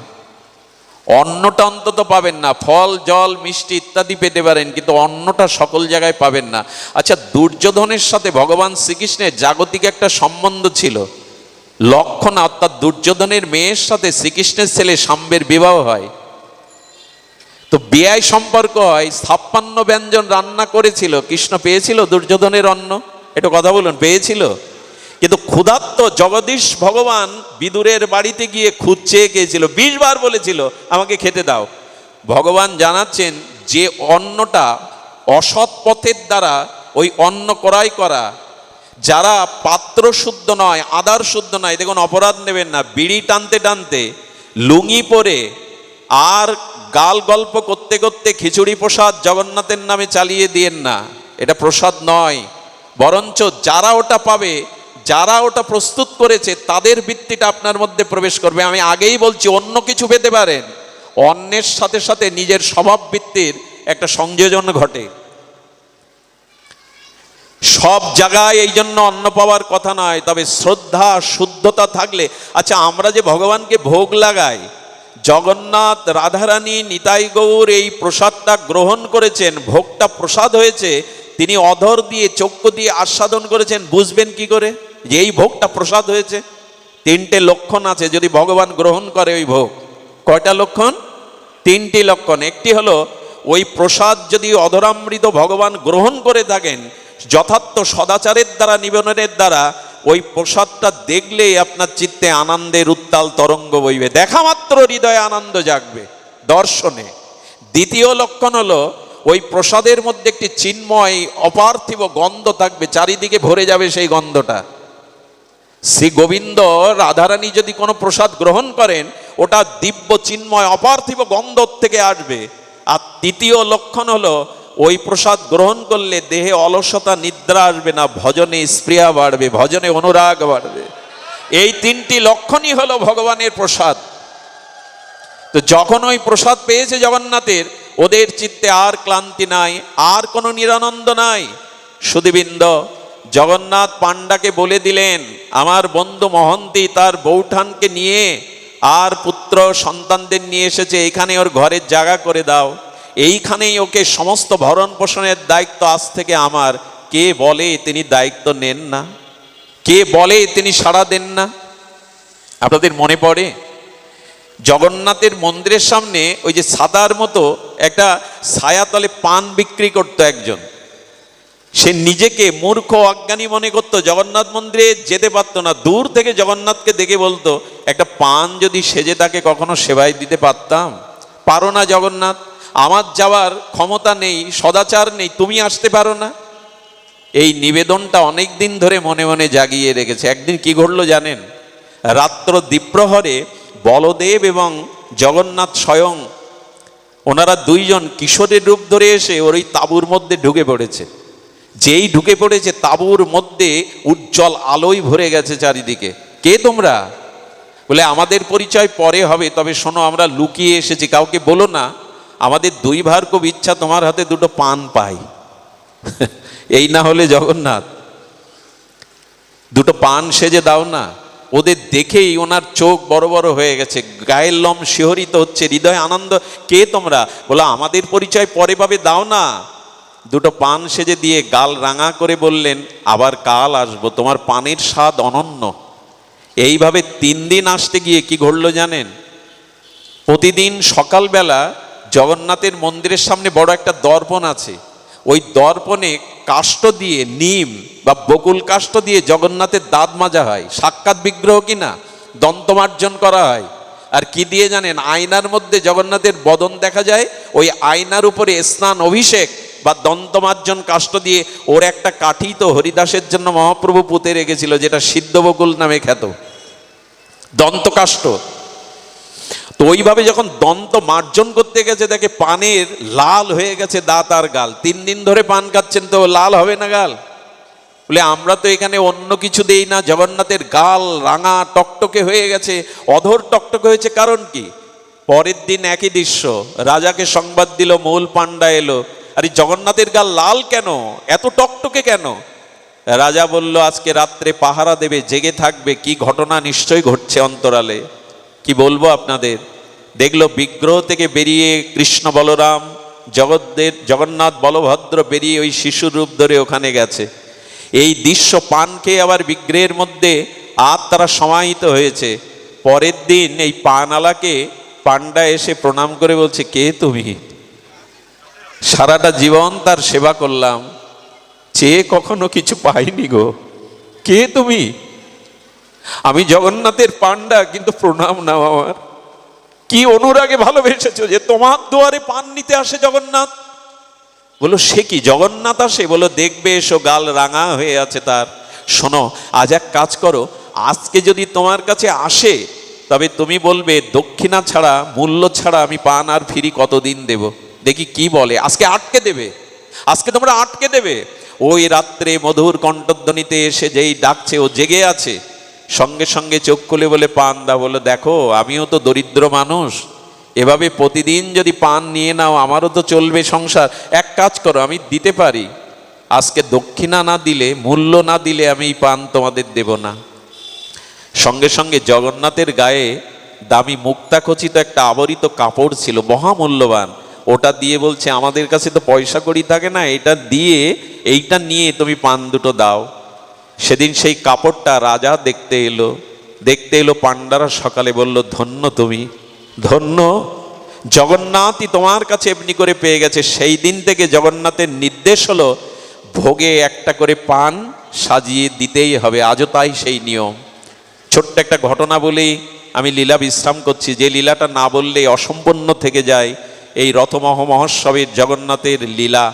অন্নটা অন্তত পাবেন না। ফল, জল, মিষ্টি ইত্যাদি পেতে পারেন, কিন্তু অন্নটা সকল জায়গায় পাবেন না। আচ্ছা, দুর্যোধনের সাথে ভগবান শ্রীকৃষ্ণের জাগতিক একটা সম্বন্ধ ছিল। লক্ষণা অর্থাৎ দুর্যোধনের মেয়ের সাথে শ্রীকৃষ্ণের ছেলে শাম্বের বিবাহ হয়। তো বিয়ায় সম্পর্ক হয়। 56 ব্যঞ্জন রান্না করেছিল, কৃষ্ণ পেয়েছিল দুর্যোধনের অন্ন? একটু কথা বলুন, পেয়েছিল? কিন্তু ক্ষুধার্ত জগদীশ ভগবান বিদুরের বাড়িতে গিয়ে খুঁজছে গিয়েছিল, 20 বার বলেছিল আমাকে খেতে দাও। ভগবান জানাচ্ছেন যে অন্নটা অসৎ পথের দ্বারা ওই অন্ন ক্রয় করা, যারা পাত্র শুদ্ধ নয়, আদার শুদ্ধ নয়, দেখুন অপরাধ নেবেন না, বিড়ি টানতে টানতে লুঙ্গি পরে আর গাল গল্প করতে করতে খিচুড়ি প্রসাদ জগন্নাথের নামে চালিয়ে দিয়েন না। এটা প্রসাদ নয়, বরঞ্চ যারা ওটা পাবে, যারা ওটা প্রস্তুত করেছে, তাদের বৃত্তিটা আপনার মধ্যে প্রবেশ করবে। আমি আগেই বলছি, অন্য কিছু পেতে পারেন, অন্যের সাথে সাথে নিজের স্বভাব বৃত্তির একটা সংযোজন ঘটে। সব জায়গায় এই জন্য অন্ন পাওয়ার কথা নয়, তবে শ্রদ্ধা শুদ্ধতা থাকলে। আচ্ছা, আমরা যে ভগবানকে ভোগ লাগাই, জগন্নাথ, রাধারানী, নিতাই গৌর এই প্রসাদটা গ্রহণ করেছেন, ভোগটা প্রসাদ হয়েছে, তিনি অধর দিয়ে চক্ষু দিয়ে আস্বাদন করেছেন। বুঝবেন কি করে যে এই ভোগটা প্রসাদ হয়েছে? 3টে লক্ষণ আছে যদি ভগবান গ্রহণ করে ওই ভোগ। কয়টা লক্ষণ? 3টি লক্ষণ। একটি হলো, ওই প্রসাদ যদি অধরামৃত ভগবান গ্রহণ করে থাকেন, যথার্থ সদাচারের দ্বারা, নিবেদনের দ্বারা, ওই প্রসাদটা দেখলেই আপনার চিত্তে আনন্দের উত্তাল তরঙ্গ বইবে, দেখা মাত্র হৃদয়ে আনন্দ জাগবে দর্শনে। দ্বিতীয় লক্ষণ হলো, ওই প্রসাদের মধ্যে একটি চিন্ময় অপার্থিব গন্ধ থাকবে, চারিদিকে ভরে যাবে সেই গন্ধটা। শ্রী গোবিন্দ, রাধারানী যদি কোনো প্রসাদ গ্রহণ করেন, ওটা দিব্য চিন্ময় অপার্থিব গন্ধ থেকে আসবে। আর তৃতীয় লক্ষণ হলো, ওই প্রসাদ গ্রহণ করলে দেহে অলসতা, নিদ্রা আসবে না, ভজনে স্পৃহা বাড়বে, ভজনে অনুরাগ বাড়বে। এই 3টি লক্ষণই হলো ভগবানের প্রসাদ। তো যখন ওই প্রসাদ পেয়েছে জগন্নাথের, ওদের চিত্তে আর ক্লান্তি নাই, আর কোনো নিরানন্দ নাই। সুধীবৃন্দ, জগন্নাথ পাণ্ডাকে বলে দিলেন, আমার বন্ধু মহন্তী তার বৌঠানকে নিয়ে আর পুত্র সন্তানদের নিয়ে এসেছে, এখানে ওর ঘরের জায়গা করে দাও, এইখানেই ওকে সমস্ত ভরণ পোষণের দায়িত্ব আজ থেকে আমার। কে বলে তিনি দায়িত্ব নেন না? কে বলে তিনি সাড়া দেন না? আপনাদের মনে পড়ে জগন্নাথের মন্দিরের সামনে ওই যে ছাতার মতো একটা ছায়াতলে পান বিক্রি করতো একজন। সে নিজেকে মূর্খ অজ্ঞানী মনে করতো, জগন্নাথ মন্দিরে যেতে পারতো না। দূর থেকে জগন্নাথকে দেখে বলতো, একটা পান যদি সেজে তাকে কখনো সেবায় দিতে পারতাম। পারো না জগন্নাথ, আমার যাওয়ার ক্ষমতা নেই, সদাচার নেই, তুমি আসতে পারো না। এই নিবেদনটা অনেক দিন ধরে মনে মনে জাগিয়ে রেখেছে। একদিন কি ঘটলো জানেন? রাত্র দ্বিপ্রহরে বলদেব এবং জগন্নাথ স্বয়ং ওনারা দুইজন কিশোরের রূপ ধরে এসে ওই তাঁবুর মধ্যে ঢুকে পড়েছে। যেই ঢুকে পড়েছে তাঁবুর মধ্যে উজ্জ্বল আলোয় ভরে গেছে চারিদিকে। কে তোমরা? বলে আমাদের পরিচয় পরে হবে, তবে শোনো আমরা লুকিয়ে এসেছি, কাউকে বলো না। আমাদের দুই ভার খুব ইচ্ছা তোমার হাতে দুটো পান পাই। এই না হলে জগন্নাথ দুটো পান সেজে দাও না। ওদের দেখেই ওনার চোখ বড় বড় হয়ে গেছে, গায়ের লোম শিহরিত হচ্ছে, হৃদয় আনন্দ। কে তোমরা? বলো আমাদের পরিচয় পরে পাবে, দাও না। দুটো পান সেজে দিয়ে গাল রাঙা করে বললেন আবার কাল আসবো, তোমার পানের স্বাদ অনন্য। এইভাবে 3 দিন আসতে গিয়ে কি ঘটল জানেন? প্রতিদিন সকালবেলা জগন্নাথের মন্দিরের সামনে বড় একটা দর্পণ আছে। ওই দর্পণে কাষ্ঠ দিয়ে, নিম বা বকুল কাষ্ঠ দিয়ে জগন্নাথের দাঁত মাজা হয়। সাক্ষাৎ বিগ্রহ কিনা, দন্তমার্জন করা হয়। আর কি দিয়ে জানেন? আয়নার মধ্যে জগন্নাথের বদন দেখা যায়, ওই আয়নার উপরে স্নান অভিষেক বা দন্তমার্জন কাষ্ঠ দিয়ে। ওর একটা কাঠি তো হরিদাসের জন্য মহাপ্রভু পুঁতে রেখেছিল, যেটা সিদ্ধ বকুল নামে খ্যাত, দন্ত কাষ্ঠ। তো ওইভাবে যখন দন্ত মার্জন করতে গেছে, দেখে পানের লাল হয়ে গেছে দাঁত আর গাল। 3 দিন ধরে পান খাচ্ছেন, তো লাল হবে না গাল? বলে আমরা তো এখানে অন্য কিছু দেই না। জগন্নাথের গাল রাঙা টকটকে হয়ে গেছে, অধর টকটকে হয়েছে। কারণ কি? পরের দিন একই দৃশ্য, রাজাকে সংবাদ দিল মূল পাণ্ডা এলো। আরে জগন্নাথের গাল লাল কেন, এত টকটকে কেন? রাজা বলল আজকে রাত্রে পাহারা দেবে, জেগে থাকবে, কি ঘটনা নিশ্চয়ই ঘটছে অন্তরালে। কি বলবো আপনাদের? দেখলো বিগ্রহ থেকে বেরিয়ে কৃষ্ণ বলরাম, জগন্নাথ বলভদ্র বেরিয়ে ওই শিশুর রূপ ধরে ওখানে গেছে। এই দৃশ্য পান খেয়ে আবার বিগ্রহের মধ্যে তারা সমাহিত হয়েছে। পরের দিন এই পানওয়ালাকে পাণ্ডা এসে প্রণাম করে বলছে কে তুমি? সারাটা জীবন তার সেবা করলাম, চেয়ে কখনো কিছু পাইনি গো, কে তুমি? আমি জগন্নাথের পাণ্ডা, কিন্তু প্রণাম নাও আমার। কি অনুরাগে ভালোবেসেছো যে তোমার দুয়ারে পান নিতে আসে জগন্নাথ। বলো সে কি জগন্নাথ আসে? বলো দেখবে এসো, গাল রাঙা হয়ে আছে তার। শোনো আজ এক কাজ করো, আজকে যদি তোমার কাছে আসে তবে তুমি বলবে দক্ষিণা ছাড়া, মূল্য ছাড়া আমি পান আর ফিরি কতদিন দেব। দেখি কি বলে। আজকে আটকে দেবে, আজকে তোমরা আটকে দেবে। ওই রাত্রে মধুর কণ্ঠধ্বনিতে এসে যেই ডাকছে, ও জেগে আছে, সঙ্গে সঙ্গে চোখ খুলে বলে পান দা। বলো দেখো আমিও তো দরিদ্র মানুষ, এভাবে প্রতিদিন যদি পান নিয়ে নাও আমারও তো চলবে সংসার। এক কাজ করো, আমি দিতে পারি, আজকে দক্ষিণা না দিলে, মূল্য না দিলে আমি এই পান তোমাদের দেব না। সঙ্গে সঙ্গে জগন্নাথের গায়ে দামি মুক্তাখচিত একটা আবরিত কাপড় ছিল, মহামূল্যবান। ওটা দিয়ে বলছে আমাদের কাছে তো পয়সা কড়ি থাকে না, এটা দিয়ে এইটা নিয়ে তুমি পান দুটো দাও। সেদিন সেই কাপড়টা রাজা দেখতে এলো। পাণ্ডারা সকালে বলল ধন্য তুমি, ধন্য, জগন্নাথই তোমার কাছে এমনি করে পেয়ে গেছে। সেই দিন থেকে জগন্নাথের নির্দেশ হলো ভোগে একটা করে পান সাজিয়ে দিতেই হবে। আজও তাই সেই নিয়ম। ছোট্ট একটা ঘটনা বলেই আমি লীলা বিশ্রাম করছি, যে লীলাটা না বললে অসম্পূর্ণ থেকে যায়। এই রথমহ মহোৎসবের জগন্নাথের লীলা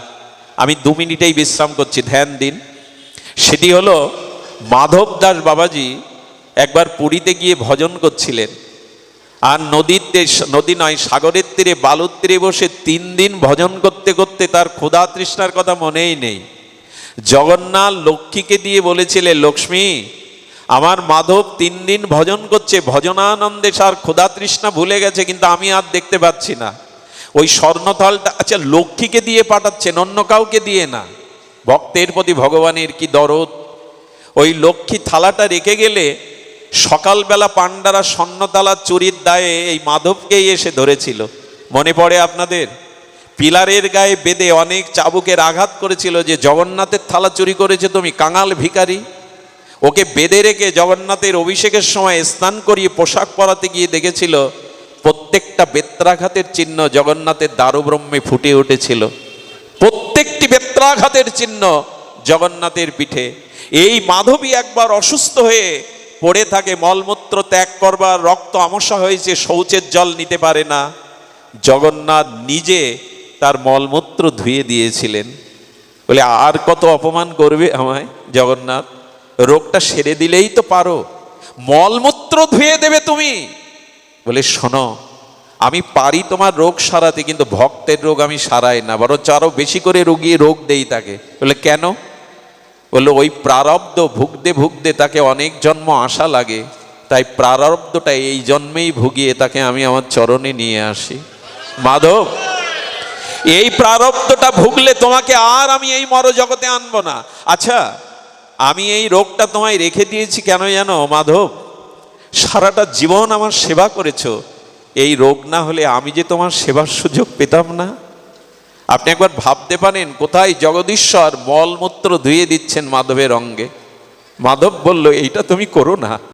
আমি 2 মিনিটেই বিশ্রাম করছি, ধ্যান দিন। সেটি হলো মাধব দাস বাবাজি একবার পুরীতে গিয়ে ভজন করছিলেন, আর নদী নয় সাগরের তীরে, বালুর তীরে বসে 3 দিন ভজন করতে করতে তার ক্ষুধা তৃষ্ণার কথা মনেই নেই। জগন্নাথ লক্ষ্মীকে দিয়ে বলেছিলেন লক্ষ্মী আমার মাধব 3 দিন ভজন করছে, ভজনানন্দে তার ক্ষুধা তৃষ্ণা ভুলে গেছে, কিন্তু আমি আর দেখতে পাচ্ছি না। ওই স্বর্ণথলটা আচ্ছা লক্ষ্মীকে দিয়ে পাঠাচ্ছেন, অন্য কাউকে দিয়ে না। ভক্তের প্রতি ভগবানের কি দরদ। ওই লক্ষ্মী থালাটা রেখে গেলে সকালবেলা পাণ্ডারা স্বর্ণতালা চুরির দায়ে এই মাধবকেই এসে ধরেছিল। মনে পড়ে আপনাদের? পিলারের গায়ে বেঁধে অনেক চাবুকের আঘাত করেছিল যে জগন্নাথের থালা চুরি করেছে তুমি, কাঙাল ভিখারি। ওকে বেঁধে রেখে জগন্নাথের অভিষেকের সময় স্নান করিয়ে পোশাক পরাতে গিয়ে দেখেছিল প্রত্যেকটা বেত্রাঘাতের চিহ্ন জগন্নাথের দারুব্রহ্মে ফুটে উঠেছিল। প্রত্যেকটি বেত্রাঘাতের চিহ্ন জগন্নাথের পিঠে। এই মাধবী একবার অসুস্থ হয়ে পড়ে থাকে, মলমূত্র ত্যাগ করবার, রক্ত আমসা হয়েছে, শৌচের জল নিতে পারে না। জগন্নাথ নিজে তার মলমূত্র ধুয়ে দিয়েছিলেন। বলে আর কত অপমান করবে আমায় জগন্নাথ, রোগটা সেরে দিলেই তো পারো। মলমূত্র ধুয়ে দেবে তুমি? বলে শোনো, আমি পারি তোমার রোগ সারাতে, কিন্তু ভক্তের রোগ আমি সারাই না, বরঞ্চ আরো বেশি করে রোগী রোগ দেই তাকে। বলে কেন? বললো ওই প্রারব্ধ ভুগতে ভুগতে তাকে অনেক জন্ম আসা লাগে, তাই প্রারব্ধটা এই জন্মেই ভুগিয়ে তাকে আমি আমার চরণে নিয়ে আসি। মাধব, এই প্রারব্ধটা ভুগলে তোমাকে আর আমি এই মরজগতে আনবো না। আচ্ছা, আমি এই রোগটা তোমায় রেখে দিয়েছি কেন জানো মাধব? সারাটা জীবন আমার সেবা করেছো, এই রোগ না হলে আমি যে তোমার সেবার সুযোগ পেতাম না। আপনি একবার ভাবতে পারেন কোথায় জগদীশ্বর মলমূত্র ধুয়ে দিচ্ছেন মাধবের অঙ্গে। মাধব বলল এইটা তুমি করো না।